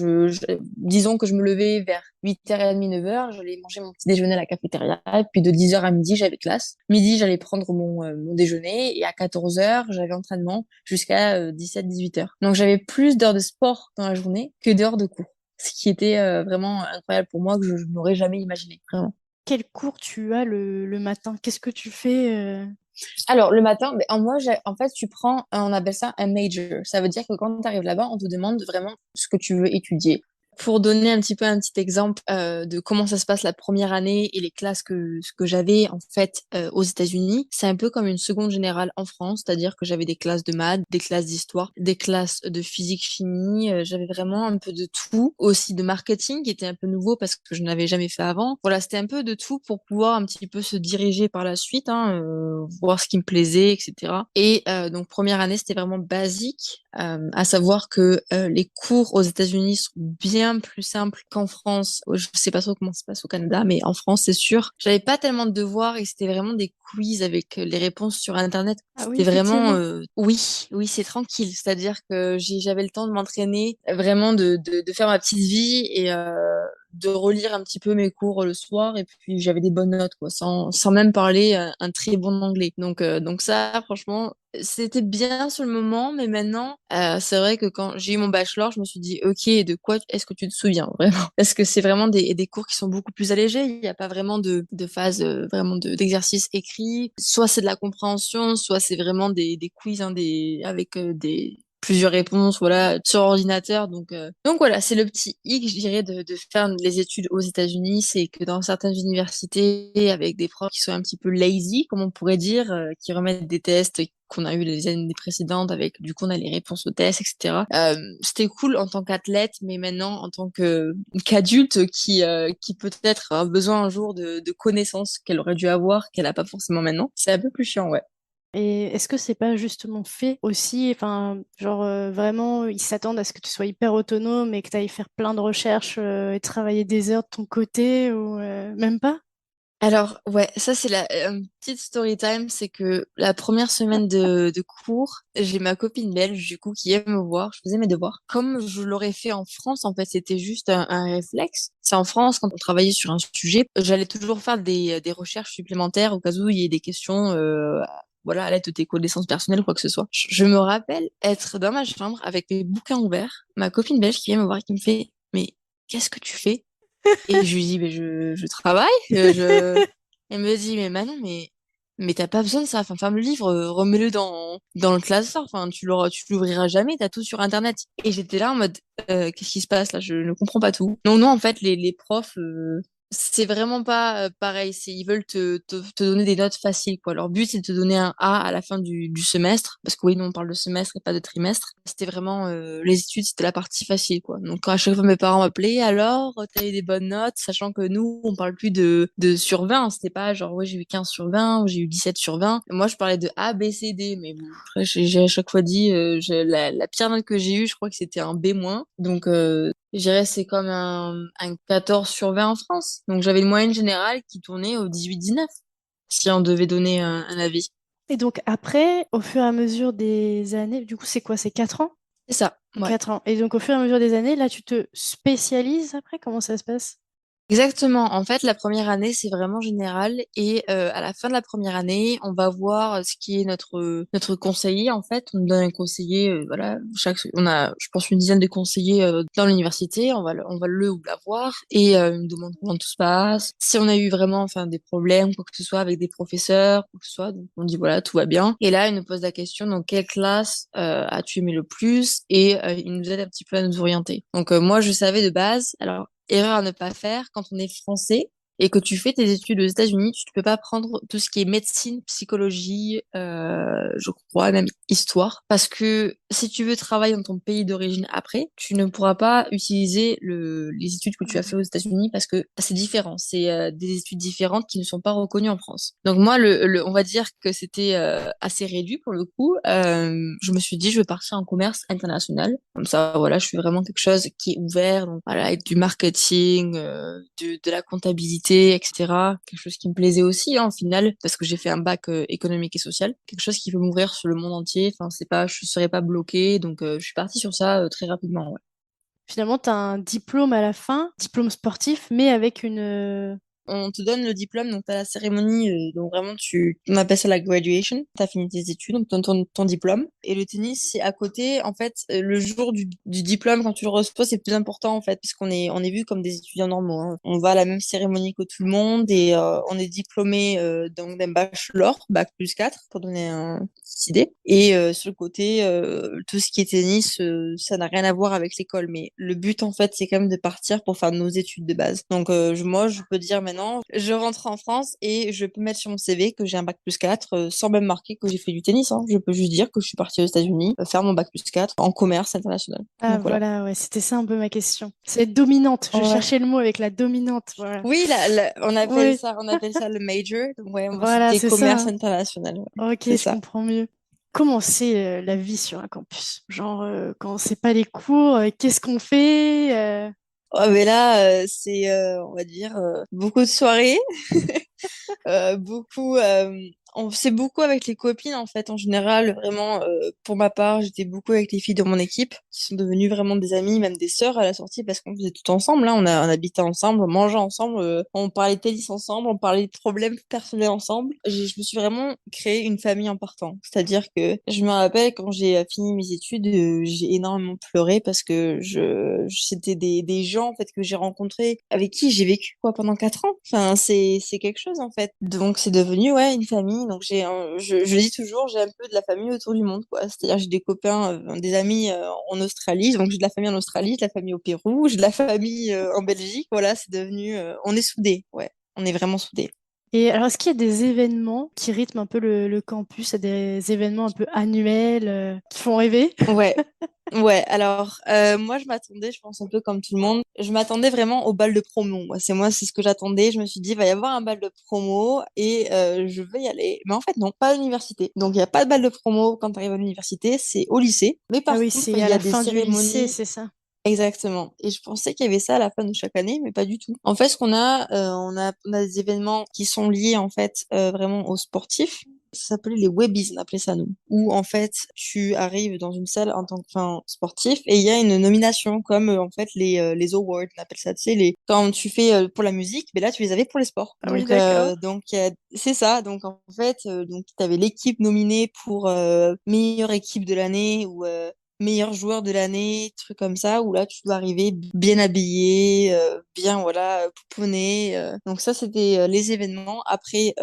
S2: disons que je me levais vers 8h30, 9h. J'allais manger mon petit déjeuner à la cafétéria. Et puis, de 10h à midi, j'avais classe. Midi, j'allais prendre mon déjeuner. Et à 14h, j'avais entraînement jusqu'à 17, 18h. Donc, j'avais plus d'heures de sport dans la journée que d'heures de cours. Ce qui était vraiment incroyable pour moi, que je n'aurais jamais imaginé. Vraiment.
S1: Quel cours tu as le matin? Qu'est-ce que tu fais
S2: Alors, le matin, en fait, tu prends, on appelle ça un major. Ça veut dire que quand tu arrives là-bas, on te demande vraiment ce que tu veux étudier. Pour donner un petit exemple de comment ça se passe la première année et les classes que j'avais en fait aux États-Unis, c'est un peu comme une seconde générale en France, c'est-à-dire que j'avais des classes de maths, des classes d'histoire, des classes de physique, chimie, j'avais vraiment un peu de tout, aussi de marketing qui était un peu nouveau parce que je n'avais jamais fait avant. Voilà, c'était un peu de tout pour pouvoir un petit peu se diriger par la suite, hein, voir ce qui me plaisait, etc. Et donc première année, c'était vraiment basique, à savoir que les cours aux États-Unis sont bien plus simples qu'en France. Je sais pas trop comment ça se passe au Canada, mais en France, c'est sûr. J'avais pas tellement de devoirs et c'était vraiment des quiz avec les réponses sur Internet.
S1: Ah oui,
S2: C'était vraiment,
S1: effectivement.
S2: oui, oui, c'est tranquille. C'est-à-dire que j'avais le temps de m'entraîner, vraiment de faire ma petite vie et de relire un petit peu mes cours le soir et puis j'avais des bonnes notes quoi sans même parler un très bon anglais donc ça franchement c'était bien sur le moment mais maintenant c'est vrai que quand j'ai eu mon bachelor je me suis dit ok de quoi est-ce que tu te souviens vraiment parce que c'est vraiment des cours qui sont beaucoup plus allégés il n'y a pas vraiment de phase vraiment d'exercice écrit soit c'est de la compréhension soit c'est vraiment des quiz hein, avec des plusieurs réponses, voilà, sur ordinateur. Donc voilà, c'est le petit hic, je dirais, de faire les études aux États-Unis, c'est que dans certaines universités, avec des profs qui sont un petit peu lazy, comme on pourrait dire, qui remettent des tests qu'on a eu les années précédentes avec, du coup, on a les réponses aux tests, etc. C'était cool en tant qu'athlète, mais maintenant, en tant qu'adulte qui peut-être a besoin un jour de connaissances qu'elle aurait dû avoir, qu'elle n'a pas forcément maintenant, c'est un peu plus chiant, ouais.
S1: Et est-ce que c'est pas justement fait aussi, enfin, genre vraiment, ils s'attendent à ce que tu sois hyper autonome et que tu ailles faire plein de recherches et travailler des heures de ton côté ou même pas?
S2: Alors, ouais, ça c'est une petite story time, c'est que la première semaine de cours, j'ai ma copine belge du coup qui aime me voir, je faisais mes devoirs. Comme je l'aurais fait en France, en fait, c'était juste un réflexe. C'est en France, quand on travaillait sur un sujet, j'allais toujours faire des recherches supplémentaires au cas où il y ait des questions, voilà, à l'aide de tes connaissances personnelles ou quoi que ce soit. Je me rappelle être dans ma chambre avec mes bouquins ouverts, ma copine belge qui vient me voir et qui me fait, mais qu'est-ce que tu fais? Et je lui dis, mais je travaille. Elle me dit, mais Manon, mais t'as pas besoin de ça. Enfin, ferme le livre, remets-le dans le classeur. Enfin, tu l'ouvriras jamais, t'as tout sur Internet. Et j'étais là en mode, qu'est-ce qui se passe là? Je ne comprends pas tout. Non, non, en fait, les profs, C'est vraiment pas pareil. Ils veulent te donner des notes faciles, quoi. Leur but, c'est de te donner un A à la fin du semestre. Parce que oui, nous, on parle de semestre et pas de trimestre. C'était vraiment, les études, c'était la partie facile, quoi. Donc, à chaque fois, mes parents m'appelaient, alors, t'as eu des bonnes notes, sachant que nous, on parle plus de sur 20. C'était pas genre, ouais, j'ai eu 15 sur 20 ou j'ai eu 17 sur 20. Moi, je parlais de A, B, C, D. Mais bon, après, j'ai à chaque fois dit, la pire note que j'ai eue, je crois que c'était un B-. Donc, je dirais c'est comme un 14 sur 20 en France. Donc j'avais une moyenne générale qui tournait au 18-19, si on devait donner un avis.
S1: Et donc après, au fur et à mesure des années, du coup, c'est quoi? C'est 4 ans?
S2: C'est ça, ouais.
S1: 4 ans. Et donc au fur et à mesure des années, là, tu te spécialises après? Comment ça se passe?
S2: Exactement. En fait, la première année, c'est vraiment général. Et à la fin de la première année, on va voir ce qui est notre conseiller. En fait, on nous donne un conseiller. Voilà, on a, je pense, une dizaine de conseillers dans l'université. On va le ou la voir et il nous demande comment tout se passe. Si on a eu vraiment, enfin, des problèmes, quoi que ce soit, avec des professeurs, quoi que ce soit. Donc, on dit voilà, tout va bien. Et là, il nous pose la question, dans quelle classe as-tu aimé le plus? Et il nous aide un petit peu à nous orienter. Donc, moi, je savais de base. Alors erreur à ne pas faire quand on est français et que tu fais tes études aux États-Unis, tu ne peux pas prendre tout ce qui est médecine, psychologie, je crois, même histoire. Parce que si tu veux travailler dans ton pays d'origine après, tu ne pourras pas utiliser les études que tu as fait aux États-Unis parce que c'est différent. C'est des études différentes qui ne sont pas reconnues en France. Donc moi, on va dire que c'était assez réduit pour le coup. Je me suis dit, je vais partir en commerce international. Comme ça, voilà, je fais vraiment quelque chose qui est ouvert. Donc voilà, avec du marketing, de la comptabilité, etc. Quelque chose qui me plaisait aussi, hein, au final, parce que j'ai fait un bac économique et social. Quelque chose qui peut m'ouvrir sur le monde entier. Enfin, c'est pas, je serais pas bloquée. Donc je suis partie sur ça très rapidement. Ouais.
S1: Finalement, tu as un diplôme à la fin, diplôme sportif, mais avec une...
S2: On te donne le diplôme, donc t'as la cérémonie, donc vraiment on appelle ça la graduation. T'as fini tes études, donc ton diplôme. Et le tennis, c'est à côté. En fait, le jour du diplôme, quand tu le reçois, c'est plus important en fait, puisqu'on est vu comme des étudiants normaux, hein. On va à la même cérémonie que tout le monde et on est diplômé donc d'un bachelor, bac+4, pour donner une petite idée. Et sur le côté, tout ce qui est tennis, ça n'a rien à voir avec l'école, mais le but en fait, c'est quand même de partir pour faire nos études de base. Donc moi, je peux dire maintenant, je rentre en France et je peux mettre sur mon CV que j'ai un bac+4 sans même marquer que j'ai fait du tennis, hein. Je peux juste dire que je suis partie aux États-Unis faire mon bac+4 en commerce international.
S1: Ah
S2: Donc voilà.
S1: voilà, ouais, c'était ça un peu ma question. C'est dominante, je
S2: Ouais.
S1: cherchais le mot avec la dominante, voilà.
S2: Oui,
S1: Oui,
S2: on appelle ça le major. Donc ouais, moi
S1: voilà,
S2: c'était
S1: c'est ça,
S2: commerce
S1: hein.
S2: international. Ouais.
S1: Ok,
S2: C'est
S1: je
S2: ça.
S1: comprends mieux. Comment c'est la vie sur un campus? Genre, quand c'est pas les cours, qu'est-ce qu'on fait?
S2: Oh, mais là, c'est, on va dire, beaucoup de soirées. Beaucoup, on faisait beaucoup avec les copines en fait en général. Vraiment, pour ma part, j'étais beaucoup avec les filles de mon équipe qui sont devenues vraiment des amies, même des sœurs à la sortie parce qu'on faisait tout ensemble. Là, on habitait ensemble, on mangeait ensemble, on parlait de tennis ensemble, on parlait de problèmes personnels ensemble. Je me suis vraiment créé une famille en partant. C'est-à-dire que je me rappelle quand j'ai fini mes études, j'ai énormément pleuré parce que c'était des gens en fait que j'ai rencontrés avec qui j'ai vécu quoi pendant 4 ans. Enfin, c'est quelque chose en fait. Donc c'est devenu ouais une famille. Donc je dis toujours j'ai un peu de la famille autour du monde quoi. C'est-à-dire j'ai des copains, des amis en Australie. Donc j'ai de la famille en Australie, j'ai de la famille au Pérou, j'ai de la famille en Belgique. Voilà, c'est devenu on est soudés. Ouais, on est vraiment soudés.
S1: Et alors, est-ce qu'il y a des événements qui rythment un peu le campus, des événements un peu annuels qui font rêver?
S2: Ouais. Ouais, alors moi je m'attendais, je pense un peu comme tout le monde, je m'attendais vraiment au bal de promo. Moi, c'est ce que j'attendais. Je me suis dit, il va y avoir un bal de promo et je vais y aller. Mais en fait, non, pas à l'université. Donc il n'y a pas de bal de promo quand tu arrives à l'université, c'est au lycée. Mais
S1: Ah
S2: par
S1: oui,
S2: contre,
S1: c'est
S2: il
S1: à
S2: y a
S1: la
S2: des
S1: fin du lycée,
S2: cérémonies.
S1: c'est ça.
S2: Exactement. Et je pensais qu'il y avait ça à la fin de chaque année, mais pas du tout. En fait, ce qu'on a, on a des événements qui sont liés en fait vraiment aux sportifs. Ça s'appelait les Webbies, on appelait ça nous. Où en fait, tu arrives dans une salle en tant que sportif et il y a une nomination comme en fait les awards, on appelle ça. Tu sais, quand tu fais pour la musique, mais là tu les avais pour les sports.
S1: Ah oui, d'accord.
S2: Donc c'est ça. Donc en fait, donc tu avais l'équipe nominée pour meilleure équipe de l'année ou meilleur joueur de l'année, trucs comme ça, où là, tu dois arriver bien habillé, bien, voilà, pouponné. Donc ça, c'était les événements. Après,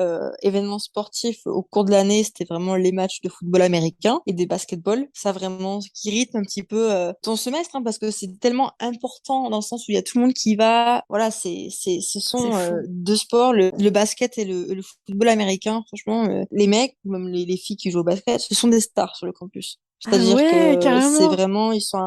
S2: événements sportifs au cours de l'année, c'était vraiment les matchs de football américain et des basketball. Ça, vraiment, ce qui rythme un petit peu ton semestre, hein, parce que c'est tellement important dans le sens où il y a tout le monde qui y va. Voilà, ce
S1: C'est
S2: sont
S1: fou.
S2: deux sports, le basket et le football américain. Franchement, les mecs, ou même les filles qui jouent au basket, ce sont des stars sur le campus.
S1: Ah
S2: C'est-à-dire
S1: ouais,
S2: que c'est
S1: carrément.
S2: vraiment, ils sont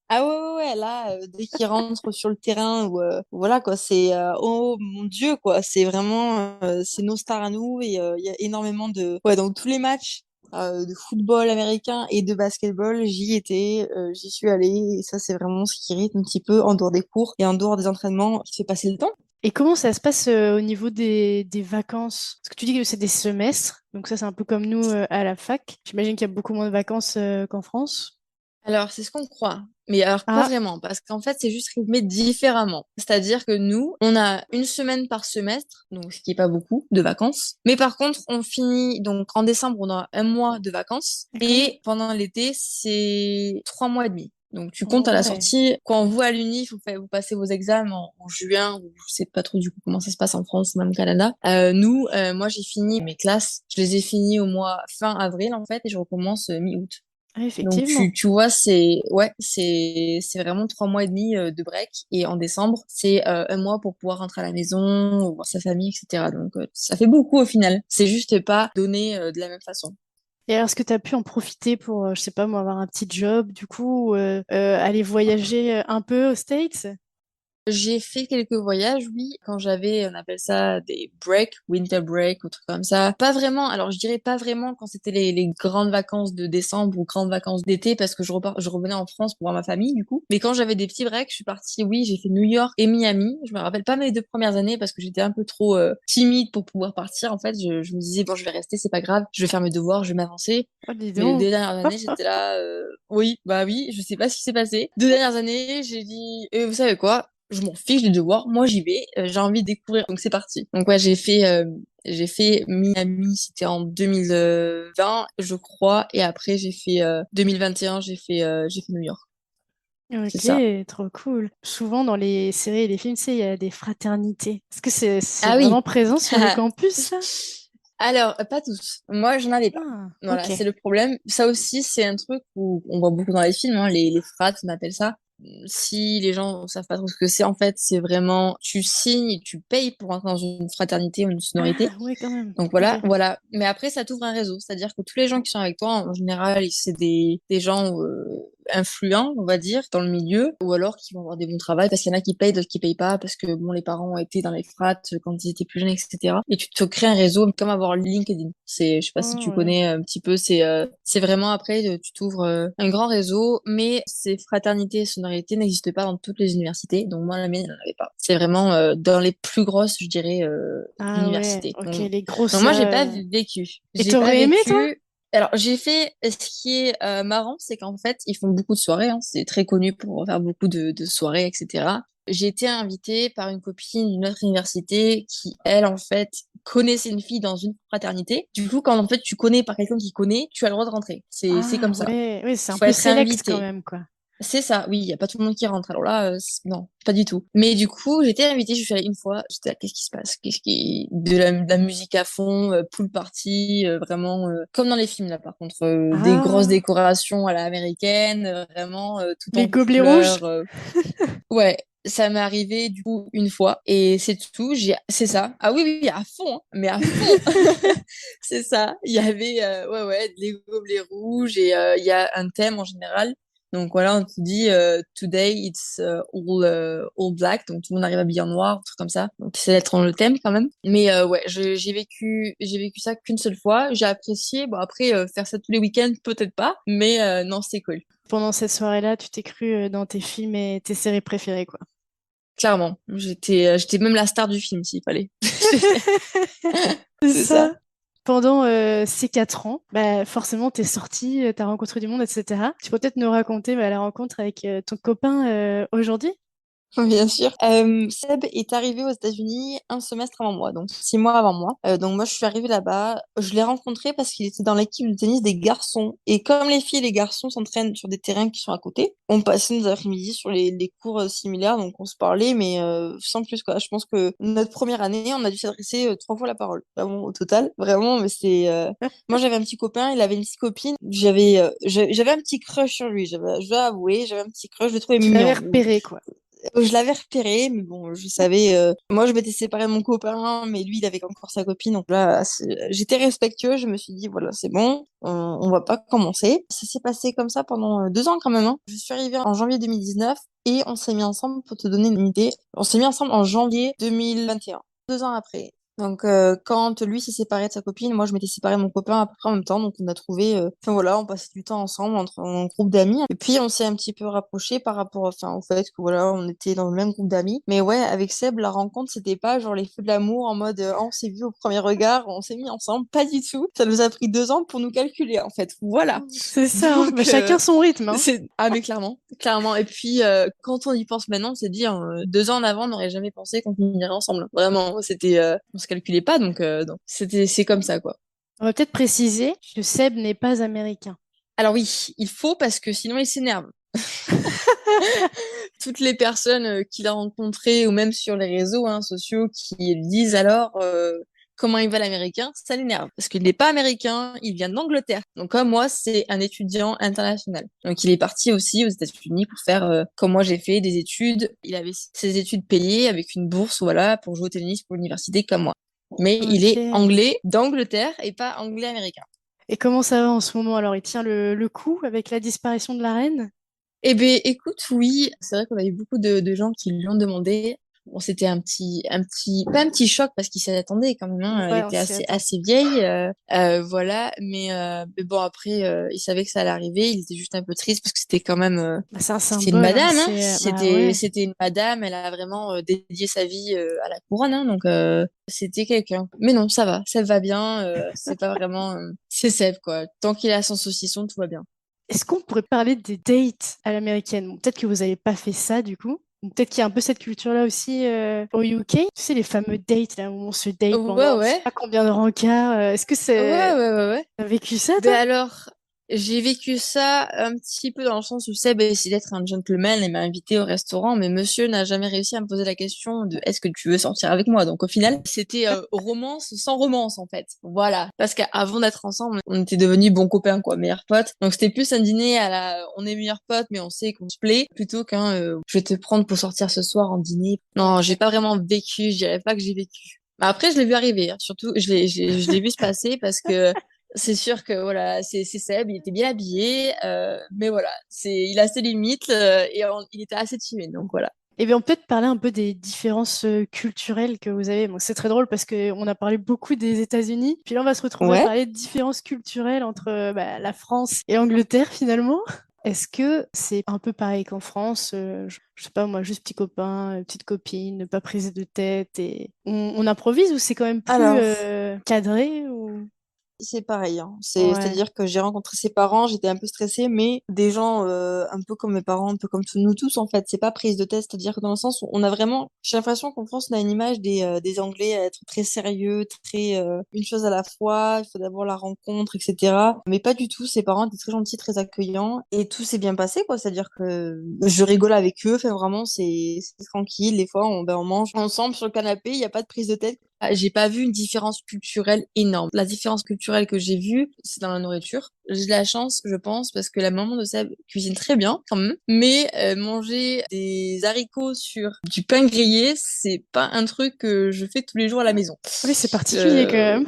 S2: ah ouais, ouais, ouais, là, dès qu'ils rentrent sur le terrain, ou voilà quoi, c'est oh mon Dieu quoi, c'est vraiment c'est nos stars à nous et il y a énormément de ouais donc tous les matchs de football américain et de basketball, j'y étais, j'y suis allée et ça c'est vraiment ce qui rythme un petit peu en dehors des cours et en dehors des entraînements, qui fait passer le temps.
S1: Et comment ça se passe au niveau des vacances? Parce que tu dis que c'est des semestres, donc ça c'est un peu comme nous à la fac. J'imagine qu'il y a beaucoup moins de vacances qu'en France.
S2: Alors, c'est ce qu'on croit. Mais alors, pas
S1: Ah,
S2: vraiment, parce qu'en fait, c'est juste rythmé différemment. C'est-à-dire que nous, on a une semaine par semestre, donc ce qui est pas beaucoup de vacances. Mais par contre, on finit, donc en décembre, on a un mois de vacances.
S1: d'accord.
S2: Et pendant l'été, c'est 3 mois et demi. Donc, tu comptes à la
S1: Ouais.
S2: sortie. Quand vous, à l'UNIF, vous passez vos examens en juin, ou je sais pas trop du coup comment ça se passe en France ou même au Canada. Nous, moi, j'ai fini mes classes. Je les ai finies au mois fin avril, en fait, et je recommence mi-août.
S1: Ah,
S2: Donc
S1: effectivement.
S2: tu vois c'est vraiment 3 mois et demi de break et en décembre c'est un mois pour pouvoir rentrer à la maison voir sa famille etc. Donc ça fait beaucoup au final. C'est juste pas donné de la même façon.
S1: Et alors, est-ce que tu as pu en profiter pour, je sais pas moi, avoir un petit job, du coup, ou, aller voyager un peu aux States?
S2: J'ai fait quelques voyages, oui, quand j'avais, on appelle ça des breaks, winter break ou trucs comme ça. Pas vraiment, alors je dirais pas vraiment quand c'était les grandes vacances de décembre ou grandes vacances d'été parce que je revenais en France pour voir ma famille du coup. Mais quand j'avais des petits breaks, je suis partie, oui, j'ai fait New York et Miami. Je me rappelle pas mes 2 premières années parce que j'étais un peu trop timide pour pouvoir partir. En fait, je me disais, bon, je vais rester, c'est pas grave, je vais faire mes devoirs, je vais m'avancer.
S1: Oh, dis
S2: Mais les
S1: donc.
S2: 2 dernières années, j'étais là, oui, bah oui, je sais pas ce qui s'est passé. 2 dernières années, j'ai dit, vous savez quoi? Je m'en fiche des devoirs, moi j'y vais, j'ai envie de découvrir, donc c'est parti. Donc ouais, j'ai fait Miami, c'était en 2020, je crois, et après j'ai fait 2021, j'ai fait New York, c'est
S1: Ok,
S2: ça.
S1: trop cool. Souvent dans les séries et les films, tu sais, il y a des fraternités. Est-ce que c'est
S2: Ah
S1: vraiment
S2: oui.
S1: présent sur le campus, ça?
S2: Alors, pas tous. Moi, je n'en avais pas.
S1: Ah,
S2: Voilà,
S1: ok.
S2: c'est le problème. Ça aussi, c'est un truc où on voit beaucoup dans les films, hein, les frats, on appelle ça. Si les gens savent pas trop ce que c'est, en fait, c'est vraiment, tu signes et tu payes pour entrer dans une fraternité ou une sonorité.
S1: Ah, ouais, quand même.
S2: Donc
S1: Ok.
S2: voilà, voilà. Mais après, ça t'ouvre un réseau. C'est-à-dire que tous les gens qui sont avec toi, en général, c'est des gens influents, on va dire, dans le milieu, ou alors qui vont avoir des bons travails, parce qu'il y en a qui payent, d'autres qui payent pas, parce que bon, les parents ont été dans les frats quand ils étaient plus jeunes, etc. Et tu te crées un réseau, comme avoir LinkedIn. Je sais pas si
S1: Oh,
S2: tu
S1: ouais.
S2: connais un petit peu, c'est vraiment après, tu t'ouvres un grand réseau, mais ces fraternités et sonorités n'existent pas dans toutes les universités. Donc moi, la mienne, elle n'en avait pas. C'est vraiment dans les plus grosses, je dirais,
S1: Ah ouais,
S2: universités.
S1: ok,
S2: Donc
S1: les grosses
S2: non, moi, j'ai pas
S1: là.
S2: vécu.
S1: Et
S2: J'ai pas
S1: t'aurais aimé, toi?
S2: vécu. Alors, j'ai fait. Ce qui est marrant, c'est qu'en fait, ils font beaucoup de soirées. Hein. C'est très connu pour faire beaucoup de soirées, etc. J'ai été invitée par une copine d'une autre université qui, elle, en fait, connaissait une fille dans une fraternité. Du coup, quand en fait tu connais par quelqu'un qui connaît, tu as le droit de rentrer. C'est
S1: Ah
S2: comme ça.
S1: ouais, oui, c'est
S2: Il
S1: un
S2: faut
S1: peu
S2: être
S1: select quand
S2: invité.
S1: même, quoi.
S2: C'est ça, oui, il y a pas tout le monde qui rentre. Alors là, non, pas du tout. Mais du coup, j'étais invitée, je suis allée une fois. J'étais là, qu'est-ce qui se passe? Qu'est-ce qui de la musique à fond, pool party, vraiment comme dans les films là. Par contre, des grosses
S1: Ah,
S2: décorations à la américaine, vraiment tout
S1: les
S2: en
S1: gobelets rouges?
S2: couleurs. Ouais, ça m'est arrivé du coup une fois et c'est tout. C'est ça. Ah oui, oui, oui, à fond, hein, mais à fond. C'est ça. Il y avait ouais, ouais, les gobelets rouges et il y a un thème en général. Donc voilà, on te dit today it's all black, donc tout le monde arrive habillé en noir, un truc comme ça. Donc c'est d'être dans le thème quand même. Mais ouais, j'ai vécu ça qu'une seule fois. J'ai apprécié. Bon après faire ça tous les week-ends peut-être pas, mais non c'est cool.
S1: Pendant cette soirée-là, tu t'es cru dans tes films et tes séries préférées, quoi.
S2: Clairement, j'étais même la star du film s'il fallait.
S1: C'est
S2: C'est ça.
S1: ça. Pendant ces 4 ans, bah, forcément, t'es sorti, t'as rencontré du monde, etc. Tu peux peut-être nous raconter bah, la rencontre avec ton copain aujourd'hui?
S2: Bien sûr. Seb est arrivé aux États-Unis un semestre avant moi, donc 6 mois avant moi. Donc moi, je suis arrivée là-bas. Je l'ai rencontré parce qu'il était dans l'équipe de tennis des garçons. Et comme les filles et les garçons s'entraînent sur des terrains qui sont à côté, on passait nos après-midi sur les cours similaires, donc on se parlait, mais sans plus quoi. Je pense que notre première année, on a dû s'adresser 3 fois la parole, vraiment au total, vraiment. Mais c'est moi, j'avais un petit copain, il avait une petite copine. J'avais un petit crush sur lui. Je dois avouer, j'avais un petit crush. Je le trouvais
S1: Tu l'avais
S2: mignon.
S1: repéré, quoi.
S2: Je l'avais repéré, mais bon, je savais. Moi, je m'étais séparée de mon copain, mais lui, il avait encore sa copine. Donc là, j'étais respectueux. Je me suis dit, voilà, c'est bon, on va pas commencer. Ça s'est passé comme ça pendant 2 ans quand même, hein. Je suis arrivée en janvier 2019 et on s'est mis ensemble, pour te donner une idée. On s'est mis ensemble en janvier 2021, 2 ans après. Donc, quand lui s'est séparé de sa copine, moi je m'étais séparée de mon copain à peu près en même temps. Donc, on a trouvé, enfin voilà, on passait du temps ensemble entre un groupe d'amis. Et puis, on s'est un petit peu rapprochés par rapport, enfin, au fait que voilà, on était dans le même groupe d'amis. Mais ouais, avec Seb, la rencontre, c'était pas genre les feux de l'amour en mode, on s'est vu au premier regard, on s'est mis ensemble. Pas du tout. Ça nous a pris 2 ans pour nous calculer, en fait. Voilà.
S1: C'est ça, hein. Bah,
S2: Donc,
S1: chacun son rythme, hein.
S2: mais clairement, clairement. Et puis quand on y pense maintenant, c'est dire 2 ans en avant, on n'aurait jamais pensé qu'on finirait ensemble. Vraiment, on se calculait pas, donc c'est comme ça quoi.
S1: On va peut-être préciser que Seb n'est pas américain.
S2: Alors oui, il faut parce que sinon il s'énerve. Toutes les personnes qu'il a rencontrées ou même sur les réseaux sociaux qui lui disent alors comment il va l'américain, ça l'énerve. Parce qu'il n'est pas américain, il vient d'Angleterre. Donc comme moi, c'est un étudiant international. Donc il est parti aussi aux États-Unis pour faire, comme moi j'ai fait, des études. Il avait ses études payées avec une bourse, voilà, pour jouer au tennis pour l'université comme moi. Mais il est
S1: Ok.
S2: anglais d'Angleterre et pas anglais-américain.
S1: Et comment ça va en ce moment? Alors, il tient le coup avec la disparition de la reine?
S2: Eh ben, écoute, oui, c'est vrai qu'on a eu beaucoup de gens qui lui ont demandé. Bon, c'était pas un petit choc parce qu'il s'y attendait quand même, hein. Elle
S1: Ouais, on
S2: était
S1: s'y
S2: assez,
S1: attend.
S2: assez vieille, voilà. Mais bon, après, il savait que ça allait arriver. Il était juste un peu triste parce que c'était quand même,
S1: Bah, c'est un
S2: c'était une
S1: symbole, hein.
S2: madame, hein.
S1: C'est, bah
S2: C'était,
S1: ouais.
S2: c'était une madame. Elle a vraiment dédié sa vie à la couronne, hein. Donc, c'était quelqu'un. Mais non, ça va bien. C'est pas vraiment, c'est Seb, quoi. Tant qu'il a son saucisson, tout va bien.
S1: Est-ce qu'on pourrait parler des dates à l'américaine? Bon, peut-être que vous n'avez pas fait ça du coup. Ou peut-être qu'il y a un peu cette culture-là aussi au UK. Tu sais, les fameux dates, là où on se date
S2: Ouais,
S1: pendant je sais
S2: ouais.
S1: pas combien de rencarts. Est-ce que
S2: Ouais,
S1: c'est...
S2: ouais, ouais, ouais.
S1: T'as vécu ça,
S2: Ben
S1: toi?
S2: alors, j'ai vécu ça un petit peu dans le sens où Seb a essayé d'être un gentleman et m'a invité au restaurant, mais monsieur n'a jamais réussi à me poser la question de est-ce que tu veux sortir avec moi? Donc au final, c'était romance sans romance en fait. Voilà. Parce qu'avant d'être ensemble, on était devenus bons copains, quoi, meilleurs potes. Donc c'était plus un dîner à la on est meilleurs potes, mais on sait qu'on se plaît, plutôt qu'un je vais te prendre pour sortir ce soir en dîner. Non, j'ai pas vraiment vécu, je dirais pas que j'ai vécu. Mais après, je l'ai vu arriver, hein. Surtout, je l'ai vu se passer parce que c'est sûr que voilà, c'est Seb, il était bien habillé, mais voilà, il a ses limites il était assez timide, donc voilà.
S1: Eh bien, on peut peut-être parler un peu des différences culturelles que vous avez. Bon, c'est très drôle parce qu'on a parlé beaucoup des États-Unis, puis là, on va se retrouver à
S2: Ouais.
S1: parler de différences culturelles entre bah, la France et l'Angleterre finalement. Est-ce que c'est un peu pareil qu'en France? Je sais pas, moi, juste petit copain, petite copine, pas prise de tête et on improvise ou c'est quand même plus
S2: Alors,
S1: cadré ou...
S2: c'est pareil, hein.
S1: Ouais.
S2: C'est-à-dire que j'ai rencontré ses parents, j'étais un peu stressée, mais des gens un peu comme mes parents, un peu comme nous tous en fait. C'est pas prise de tête, c'est-à-dire que dans le sens où on a vraiment, j'ai l'impression qu'en France on a une image des Anglais à être très sérieux, très une chose à la fois. Il faut d'abord la rencontre, etc. Mais pas du tout. Ses parents étaient très gentils, très accueillants et tout s'est bien passé quoi. C'est-à-dire que je rigole avec eux. Enfin vraiment c'est tranquille. Des fois on mange ensemble sur le canapé, il n'y a pas de prise de tête. J'ai pas vu une différence culturelle énorme. La différence culturelle que j'ai vue, c'est dans la nourriture. J'ai de la chance, je pense, parce que la maman de Seb cuisine très bien, quand même. Mais manger des haricots sur du pain grillé, c'est pas un truc que je fais tous les jours à la maison.
S1: Oui, c'est particulier quand
S2: Euh,
S1: même.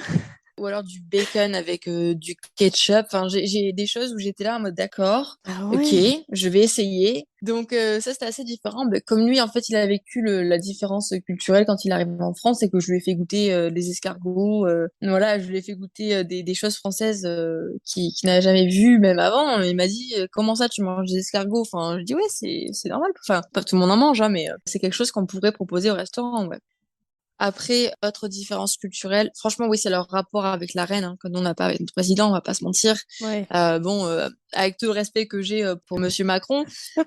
S2: ou alors du bacon avec du ketchup. Enfin, j'ai des choses où j'étais là en mode d'accord,
S1: Ah
S2: ok,
S1: ouais.
S2: je vais essayer. Donc ça c'était assez différent. Mais comme lui en fait il a vécu la différence culturelle quand il arrive en France et que je lui ai fait goûter les escargots. Voilà, je lui ai fait goûter des choses françaises qu'il n'avait jamais vues même avant. Il m'a dit comment ça tu manges des escargots? Enfin je dis ouais c'est normal. Enfin pas tout le monde en mange hein, mais c'est quelque chose qu'on pourrait proposer au restaurant. Ouais. Après, autre différence culturelle, franchement, oui, c'est leur rapport avec la reine, hein, que nous, on n'a pas avec notre président, on va pas se mentir.
S1: Ouais.
S2: Bon, avec tout le respect que j'ai pour Monsieur Macron,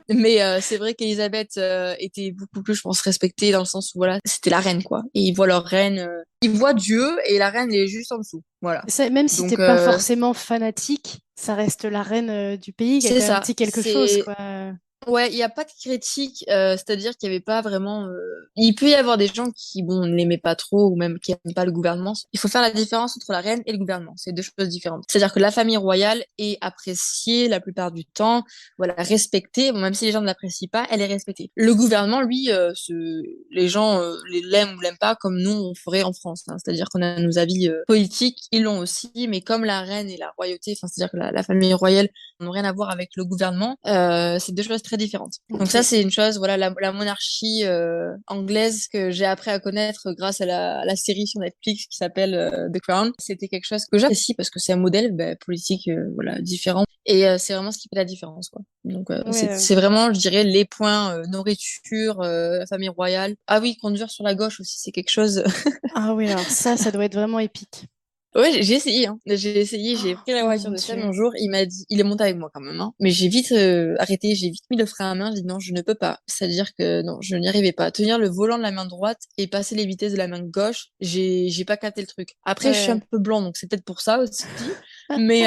S2: mais c'est vrai qu'Elisabeth était beaucoup plus, je pense, respectée dans le sens où, voilà, c'était la reine, quoi. Et ils voient leur reine, ils voient Dieu et la reine est juste en dessous. Voilà.
S1: Même si t'es
S2: Donc,
S1: pas forcément fanatique, ça reste la reine du pays qui a
S2: c'est
S1: quand même
S2: ça.
S1: dit quelque chose, quoi.
S2: Ouais, il n'y a pas de critique, c'est-à-dire qu'il n'y avait pas vraiment. Il peut y avoir des gens qui, bon, ne l'aimaient pas trop ou même qui n'aiment pas le gouvernement. Il faut faire la différence entre la reine et le gouvernement. C'est deux choses différentes. C'est-à-dire que la famille royale est appréciée la plupart du temps, voilà, respectée. Bon, même si les gens ne l'apprécient pas, elle est respectée. Le gouvernement, lui, les gens l'aiment ou l'aiment pas comme nous on ferait en France, hein. C'est-à-dire qu'on a nos avis politiques, ils l'ont aussi, mais comme la reine et la royauté, enfin, c'est-à-dire que la famille royale n'ont rien à voir avec le gouvernement. C'est deux choses très différentes. Donc ça,
S1: Ok.
S2: c'est une chose, voilà, la monarchie anglaise que j'ai appris à connaître grâce à la série sur Netflix qui s'appelle The Crown. C'était quelque chose que j'apprécie parce que c'est un modèle politique, voilà, différent. Et c'est vraiment ce qui fait la différence, quoi. Donc
S1: Ouais,
S2: c'est vraiment, je dirais, les points nourriture, la famille royale. Ah oui, conduire sur la gauche aussi, c'est quelque chose.
S1: ah oui, alors ça doit être vraiment épique.
S2: Ouais, j'ai essayé, hein. J'ai essayé, j'ai pris la
S1: Oh
S2: voiture
S1: mon
S2: de Sam
S1: Dieu.
S2: un jour, il m'a dit, il est monté avec moi quand même, hein. Mais j'ai vite arrêté, j'ai vite mis le frein à main, j'ai dit non, je ne peux pas. C'est-à-dire que non, je n'y arrivais pas. Tenir le volant de la main droite et passer les vitesses de la main gauche, j'ai pas capté le truc. Après, je suis un
S1: Ouais.
S2: peu blanc, donc c'est peut-être pour ça aussi. Mais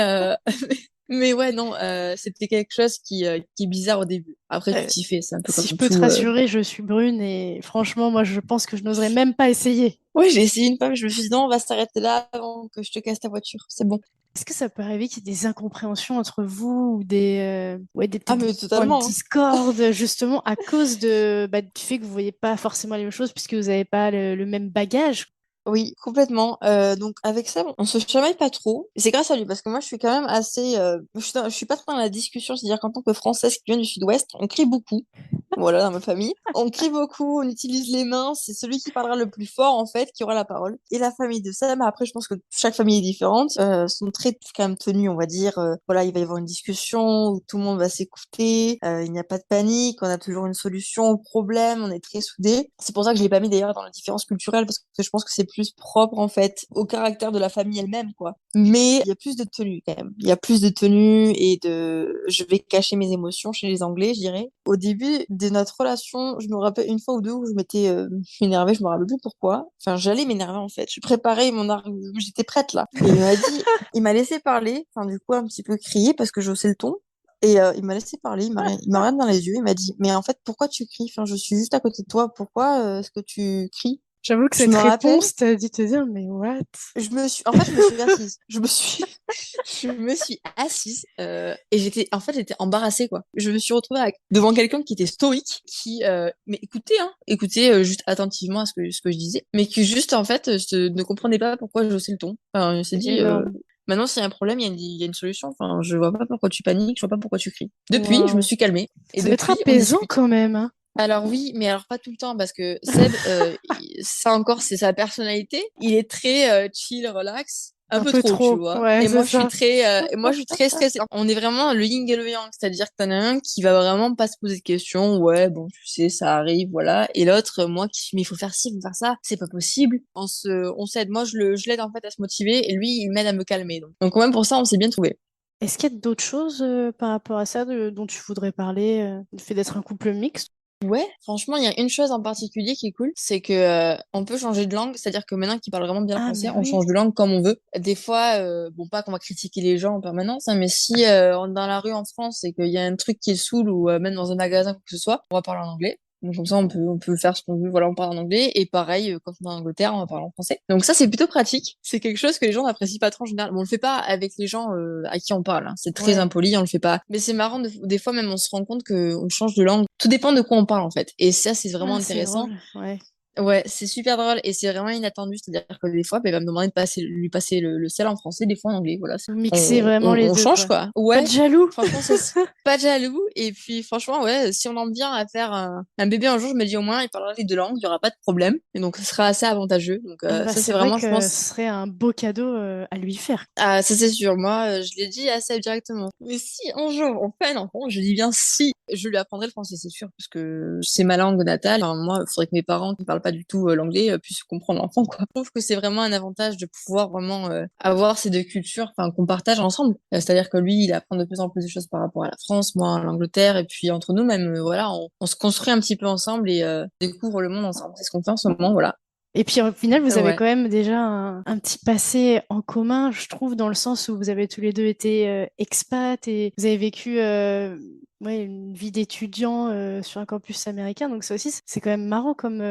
S2: mais ouais, non, c'était quelque chose qui est bizarre au début. Après, tu
S1: Euh,
S2: t'y fais, c'est un peu
S1: Si je
S2: comme
S1: peux te
S2: tout.
S1: rassurer, je suis brune et franchement, moi, je pense que je n'oserais même pas essayer.
S2: Ouais, j'ai essayé une fois, mais je me suis dit non, on va s'arrêter là avant que je te casse ta voiture. C'est bon.
S1: Est-ce que ça peut arriver qu'il y ait des incompréhensions entre vous ou
S2: Ah,
S1: peut-être des
S2: mais
S1: points de
S2: totalement, hein.
S1: discorde justement à cause du fait que vous voyez pas forcément les mêmes choses puisque vous n'avez pas le même bagage?
S2: Oui, complètement. Donc avec ça, on se chamaille pas trop. Et c'est grâce à lui parce que moi, je suis quand même assez. Je suis pas trop dans la discussion. C'est-à-dire qu'en tant que Française qui vient du Sud-Ouest, on crie beaucoup. Voilà, dans ma famille, on crie beaucoup, on utilise les mains. C'est celui qui parlera le plus fort en fait qui aura la parole. Et la famille de Sam, après, je pense que chaque famille est différente. Sont très quand même tenues, on va dire. Voilà, il va y avoir une discussion où tout le monde va s'écouter. Il n'y a pas de panique. On a toujours une solution au problème. On est très soudés. C'est pour ça que je l'ai pas mis d'ailleurs dans la différence culturelle parce que je pense que c'est plus propre en fait au caractère de la famille elle-même, quoi. Mais il y a plus de tenue quand même. Il y a plus de tenue et de je vais cacher mes émotions chez les Anglais, je dirais. Au début de notre relation, je me rappelle une fois ou deux où je m'étais énervée, je me rappelle plus pourquoi. Enfin, j'allais m'énerver en fait. Je préparais mon argument, j'étais prête là. Et il m'a dit, il m'a laissé parler, enfin du coup un petit peu crier parce que je haussais le ton. Et il m'a laissé parler, il m'a regardé dans les yeux, il m'a dit, mais en fait, pourquoi tu cries? Enfin, je suis juste à côté de toi, pourquoi est-ce que tu cries?
S1: J'avoue que
S2: Je
S1: cette
S2: me rappelle,
S1: réponse, t'as dû te dire, mais what?
S2: en fait, je me suis assise. Je me suis assise et en fait, j'étais embarrassée quoi. Je me suis retrouvée devant quelqu'un qui était stoïque, qui, mais écoutez, hein, écoutez juste attentivement à ce que je disais, mais qui juste en fait ne comprenait pas pourquoi je haussais le ton. Enfin, il s'est
S1: C'est
S2: dit,
S1: énorme.
S2: maintenant s'il y a un problème, il y a une solution. Enfin, je vois pas pourquoi tu paniques, je vois pas pourquoi tu cries. Depuis, je me
S1: Waouh.
S2: suis calmée et
S1: Ça doit être
S2: depuis, on
S1: apaisant
S2: discute.
S1: quand même, hein.
S2: Alors oui, mais alors pas tout le temps parce que Seb, ça encore c'est sa personnalité. Il est très chill, relax, un
S1: Un
S2: peu
S1: peu
S2: trop, tu
S1: trop.
S2: vois.
S1: Ouais,
S2: Et
S1: c'est
S2: moi
S1: ça.
S2: et moi je suis très stressée. On est vraiment le yin et le yang, c'est-à-dire que t'en as un qui va vraiment pas se poser de questions. Ouais, bon, tu sais, ça arrive, voilà. Et l'autre, moi qui suis, mais il faut faire ci, il faut faire ça, c'est pas possible. On s'aide. Moi, je l'aide en fait à se motiver et lui, il m'aide à me calmer. Donc quand même pour ça, on s'est bien trouvé.
S1: Est-ce qu'il y a d'autres choses par rapport à ça dont tu voudrais parler, le fait d'être un couple mixte?
S2: Ouais, franchement, il y a une chose en particulier qui est cool, c'est que on peut changer de langue, c'est-à-dire que maintenant qu'ils parlent vraiment bien le
S1: Ah,
S2: français,
S1: mais
S2: on change
S1: oui.
S2: de langue comme on veut. Des fois, bon, pas qu'on va critiquer les gens en permanence, hein, mais si on est dans la rue en France et qu'il y a un truc qui est saoul ou même dans un magasin quoi que ce soit, on va parler en anglais. Donc comme ça, on peut faire ce qu'on veut. Voilà, on parle en anglais. Et pareil, quand on est en Angleterre, on va parler en français. Donc ça, c'est plutôt pratique. C'est quelque chose que les gens n'apprécient pas trop en général. Bon, on le fait pas avec les gens à qui on parle, hein. C'est très
S1: Ouais.
S2: impoli, on le fait pas. Mais c'est marrant, des fois même, on se rend compte qu'on change de langue. Tout dépend de quoi on parle en fait. Et ça, c'est vraiment
S1: Ah, c'est
S2: intéressant.
S1: drôle. Ouais.
S2: Ouais, c'est super drôle et c'est vraiment inattendu. C'est-à-dire que des fois, ben, il va me demander de lui passer le sel en français, des fois en anglais. Voilà,
S1: Vous mixez vraiment les
S2: on
S1: deux,
S2: change
S1: quoi.
S2: quoi.
S1: Pas de
S2: Ouais,
S1: jaloux.
S2: franchement, pas de jaloux. Et puis, franchement, ouais, si on en vient à faire un bébé un jour, je me dis au moins, il parlera les deux langues, il y aura pas de problème. Et donc, ce sera assez avantageux. Donc,
S1: Ah bah,
S2: ça, c'est
S1: c'est vrai
S2: vraiment, je
S1: que
S2: pense,
S1: ce serait un beau cadeau à lui faire.
S2: ah, ça c'est sûr, moi je l'ai dit assez directement. Mais si un jour on fait un enfant, je dis bien si, je lui apprendrai le français, c'est sûr, parce que c'est ma langue natale. Enfin, moi, il faudrait que mes parents qui parlent parle pas du tout l'anglais puisse comprendre l'enfant, quoi. Je trouve que c'est vraiment un avantage de pouvoir vraiment avoir ces deux cultures, enfin, qu'on partage ensemble. C'est-à-dire que lui, il apprend de plus en plus de choses par rapport à la France, moi à l'Angleterre, et puis entre nous même, voilà, on se construit un petit peu ensemble et découvre le monde ensemble. C'est ce qu'on fait en ce moment, voilà.
S1: Et puis au final, vous avez
S2: Ouais.
S1: quand même déjà un petit passé en commun, je trouve, dans le sens où vous avez tous les deux été expats et vous avez vécu ouais, une vie d'étudiant sur un campus américain. Donc ça aussi, c'est quand même marrant comme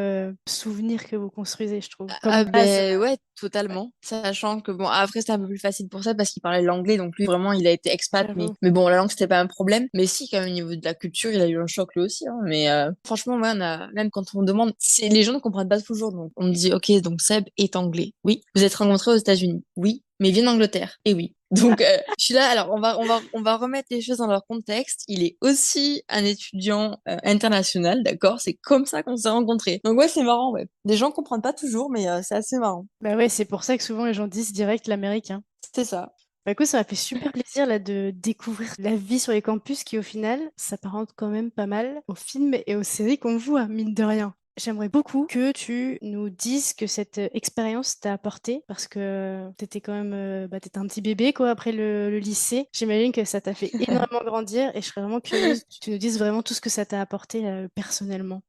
S1: souvenir que vous construisez, je trouve, comme
S2: Ah
S1: base.
S2: ben ouais,
S1: Ouais,
S2: totalement. Sachant que bon, après c'était un peu plus facile pour ça parce qu'il parlait l'anglais, donc lui vraiment il a été expat,
S1: j'avoue.
S2: mais bon la langue c'était pas un problème. Mais si quand même au niveau de la culture, il a eu un choc lui aussi. Hein. Mais franchement, ouais, on a même quand on demande, les gens ne comprennent pas toujours. Donc on me dit ok, donc Seb est anglais. Oui. Vous êtes rencontrés aux États-Unis. Oui. Mais il vient d'Angleterre. Et oui. Donc je suis là. Alors on va remettre les choses dans leur contexte. Il est aussi un étudiant international, d'accord? C'est comme ça qu'on s'est rencontrés. Donc ouais, c'est marrant, ouais. Les gens comprennent pas toujours, mais c'est assez marrant.
S1: Bah ouais, c'est pour ça que souvent les gens disent direct l'américain.
S2: C'est ça.
S1: Bah écoute, ça m'a fait super plaisir là de découvrir la vie sur les campus qui au final s'apparente quand même pas mal aux films et aux séries qu'on voit, mine de rien. J'aimerais beaucoup que tu nous dises que cette expérience t'a apporté parce que t'étais quand même bah, t'étais un petit bébé quoi après le lycée. J'imagine que ça t'a fait énormément grandir et je serais vraiment curieuse que tu nous dises vraiment tout ce que ça t'a apporté personnellement.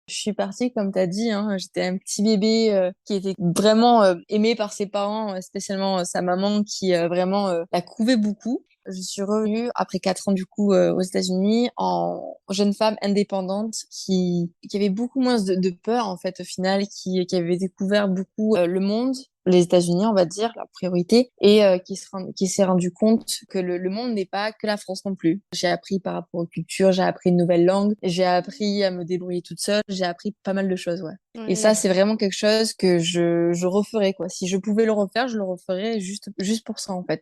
S2: Je suis partie, comme tu as dit, hein, j'étais un petit bébé qui était vraiment aimé par ses parents, spécialement sa maman qui vraiment la couvait beaucoup. Je suis revenue après 4 ans du coup aux États-Unis en jeune femme indépendante qui avait beaucoup moins de peur en fait au final, qui avait découvert beaucoup le monde, les États-Unis on va dire la priorité et qui s'est rendu compte que le monde n'est pas que la France non plus. J'ai appris par rapport aux cultures, j'ai appris une nouvelle langue, j'ai appris à me débrouiller toute seule, j'ai appris pas mal de choses, ouais. Et ça,
S1: Ouais,
S2: c'est vraiment quelque chose que je referais, quoi. Si je pouvais le refaire, je le referais juste pour ça, en fait.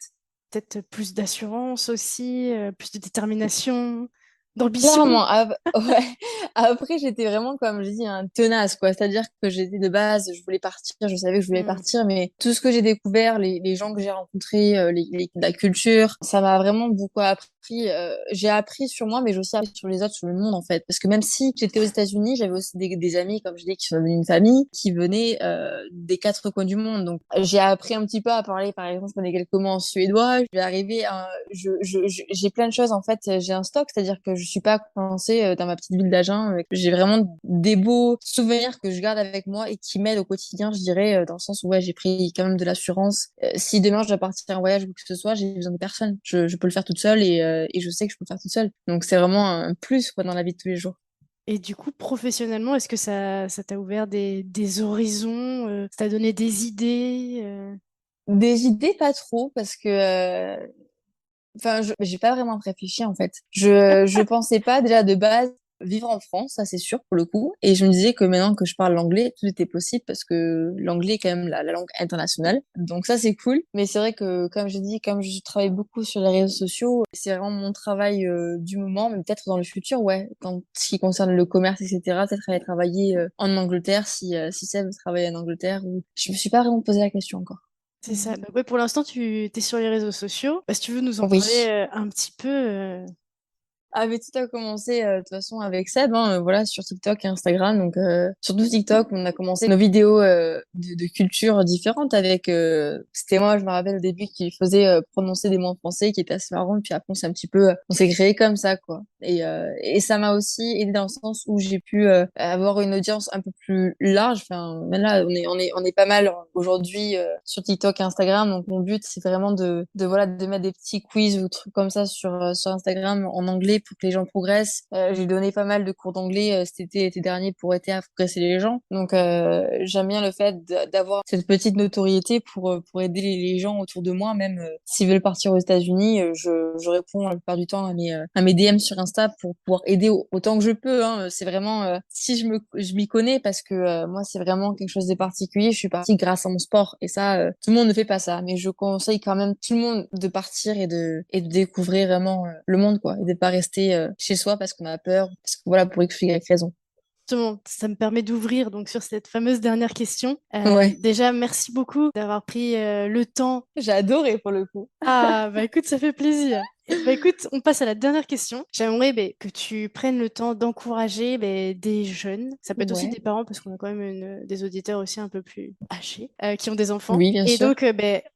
S1: peut-être plus d'assurance aussi, plus de détermination, d'ambition.
S2: Clairement, ouais. Après, j'étais vraiment, comme je dis, un tenace, quoi. C'est-à-dire que j'étais de base, je voulais partir, je savais que je voulais
S1: Hmm.
S2: partir, mais tout ce que j'ai découvert, les gens que j'ai rencontrés, la culture, ça m'a vraiment beaucoup appris. J'ai appris sur moi, mais j'ai aussi appris sur les autres, sur le monde, en fait. Parce que même si j'étais aux États-Unis, j'avais aussi des amis, comme je dis, qui sont devenus une famille, qui venaient des 4 coins du monde. Donc, j'ai appris un petit peu à parler, par exemple, je connais quelques mots en suédois. Je vais arriver à, j'ai plein de choses, en fait. J'ai un stock, c'est-à-dire que je suis pas coincée dans ma petite ville d'Agen. J'ai vraiment des beaux souvenirs que je garde avec moi et qui m'aident au quotidien, je dirais, dans le sens où, ouais, j'ai pris quand même de l'assurance. Si demain je dois partir en voyage ou que ce soit, j'ai besoin de personne. Je peux le faire toute seule et je sais que je peux le faire toute seule. Donc, c'est vraiment un plus, quoi, dans la vie de tous les jours.
S1: Et du coup, professionnellement, est-ce que ça t'a ouvert des horizons, ça t'a donné des idées
S2: Des idées, pas trop, parce que enfin, j'ai pas vraiment réfléchi en fait. Je pensais pas déjà de base vivre en France, ça c'est sûr pour le coup. Et je me disais que maintenant que je parle l'anglais, tout était possible parce que l'anglais est quand même la langue internationale. Donc ça c'est cool. Mais c'est vrai que comme je dis, comme je travaille beaucoup sur les réseaux sociaux, c'est vraiment mon travail du moment, mais peut-être dans le futur, ouais. Dans ce qui concerne le commerce, etc. Peut-être aller travailler en Angleterre si ça veut travailler en Angleterre. Ou... Je me suis pas vraiment posé la question encore.
S1: C'est ça. Donc, ouais, pour l'instant, tu es sur les réseaux sociaux. Bah, si tu veux nous en
S2: Oui.
S1: parler un petit peu.
S2: Ah, mais tout a commencé de toute façon avec Seb, hein, voilà, sur TikTok et Instagram. Donc, surtout TikTok, on a commencé nos vidéos de cultures différentes avec. C'était moi, je me rappelle au début, qui faisait prononcer des mots en français, qui était assez marrant. Puis après, on s'est un petit peu, on s'est créé comme ça, quoi. Et ça m'a aussi aidé dans le sens où j'ai pu avoir une audience un peu plus large. Enfin, même là, on est pas mal aujourd'hui sur TikTok et Instagram. Donc, mon but, c'est vraiment voilà, de mettre des petits quiz ou trucs comme ça sur Instagram en anglais pour que les gens progressent. J'ai donné pas mal de cours d'anglais l'été dernier pour aider à progresser les gens. Donc j'aime bien le fait d'avoir cette petite notoriété pour aider les gens autour de moi, même s'ils veulent partir aux États-Unis, je réponds la plupart du temps à mes DM sur Insta pour pouvoir aider autant que je peux. Hein. C'est vraiment si je m'y connais parce que moi c'est vraiment quelque chose de particulier. Je suis partie grâce à mon sport et ça tout le monde ne fait pas ça, mais je conseille quand même tout le monde de partir et de découvrir vraiment le monde quoi et de pas rester chez soi parce qu'on a peur parce que voilà pour X ou Y raison.
S1: Justement, ça me permet d'ouvrir donc sur cette fameuse dernière question.
S2: Ouais,
S1: Déjà, merci beaucoup d'avoir pris le temps.
S2: j'ai adoré pour le coup.
S1: Ah, bah écoute, ça fait plaisir. Écoute, on passe à la dernière question. J'aimerais que tu prennes le temps d'encourager des jeunes. Ça peut être aussi
S2: Ouais.
S1: des parents, parce qu'on a quand même des auditeurs aussi un peu plus âgés, qui ont des enfants.
S2: Oui, bien
S1: Et
S2: sûr.
S1: donc,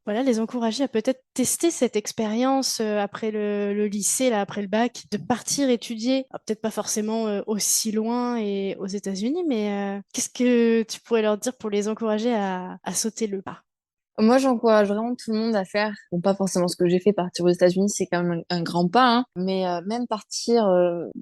S1: voilà, les encourager à peut-être tester cette expérience après le lycée, là, après le bac, de partir étudier, peut-être pas forcément aussi loin et aux États-Unis, mais qu'est-ce que tu pourrais leur dire pour les encourager à sauter le pas?
S2: Moi, j'encourage vraiment tout le monde à faire, bon, pas forcément ce que j'ai fait, partir aux États-Unis, c'est quand même un grand pas, hein, mais même partir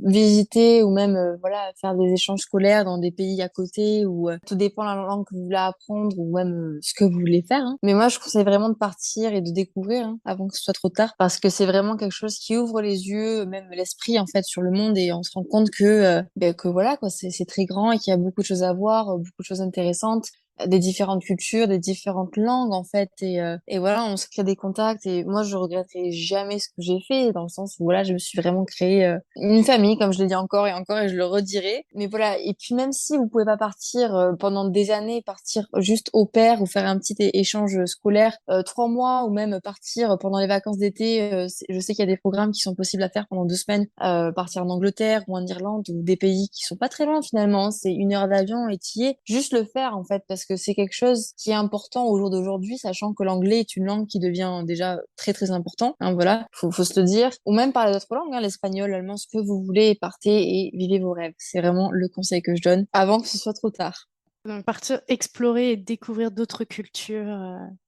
S2: visiter ou même voilà faire des échanges scolaires dans des pays à côté ou tout dépend de la langue que vous voulez apprendre ou même ce que vous voulez faire. Hein. Mais moi, je conseille vraiment de partir et de découvrir hein, avant que ce soit trop tard, parce que c'est vraiment quelque chose qui ouvre les yeux, même l'esprit en fait sur le monde et on se rend compte que voilà quoi, c'est très grand et qu'il y a beaucoup de choses à voir, beaucoup de choses intéressantes des différentes cultures, des différentes langues en fait et voilà on se crée des contacts et moi je regretterai jamais ce que j'ai fait dans le sens où voilà je me suis vraiment créé une famille comme je l'ai dit encore et je le redirai mais voilà et puis même si vous pouvez pas partir pendant des années partir juste au pair ou faire un petit échange scolaire 3 mois ou même partir pendant les vacances d'été je sais qu'il y a des programmes qui sont possibles à faire pendant 2 semaines partir en Angleterre ou en Irlande ou des pays qui sont pas très loin finalement c'est 1 heure d'avion et t'y es juste le faire en fait parce que c'est quelque chose qui est important au jour d'aujourd'hui, sachant que l'anglais est une langue qui devient déjà très très important. Hein, voilà, faut se le dire. Ou même parler d'autres langues, hein, l'espagnol, l'allemand, ce que vous voulez, partez et vivez vos rêves. C'est vraiment le conseil que je donne avant que ce soit trop tard.
S1: Donc, partir explorer et découvrir d'autres cultures,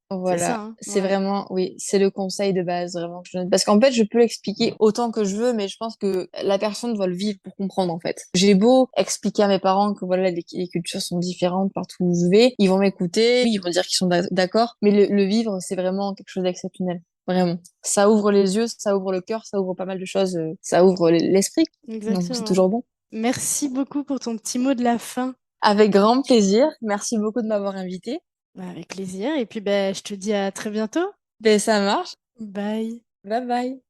S1: c'est ça,
S2: Voilà,
S1: hein?
S2: c'est
S1: Ouais.
S2: vraiment, oui, c'est le conseil de base vraiment que je donne. Parce qu'en fait, je peux l'expliquer autant que je veux, mais je pense que la personne doit le vivre pour comprendre en fait. J'ai beau expliquer à mes parents que voilà, les cultures sont différentes partout où je vais, ils vont m'écouter, oui, ils vont dire qu'ils sont d'accord, mais le vivre, c'est vraiment quelque chose d'exceptionnel. Vraiment. Ça ouvre les yeux, ça ouvre le cœur, ça ouvre pas mal de choses, ça ouvre l'esprit. Donc c'est
S1: Exactement.
S2: toujours bon.
S1: Merci beaucoup pour ton petit mot de la fin.
S2: Avec grand plaisir. Merci beaucoup de m'avoir invité.
S1: Avec plaisir. Et puis, je te dis à très bientôt.
S2: Ben, ça marche.
S1: Bye.
S2: Bye bye.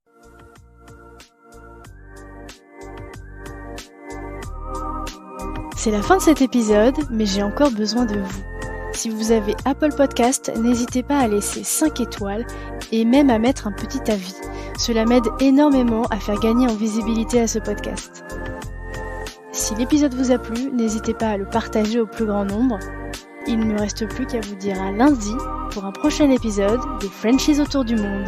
S1: C'est la fin de cet épisode, mais j'ai encore besoin de vous. Si vous avez Apple Podcast, n'hésitez pas à laisser 5 étoiles et même à mettre un petit avis. Cela m'aide énormément à faire gagner en visibilité à ce podcast. Si l'épisode vous a plu, n'hésitez pas à le partager au plus grand nombre. Il ne me reste plus qu'à vous dire à lundi pour un prochain épisode des Frenchies autour du monde.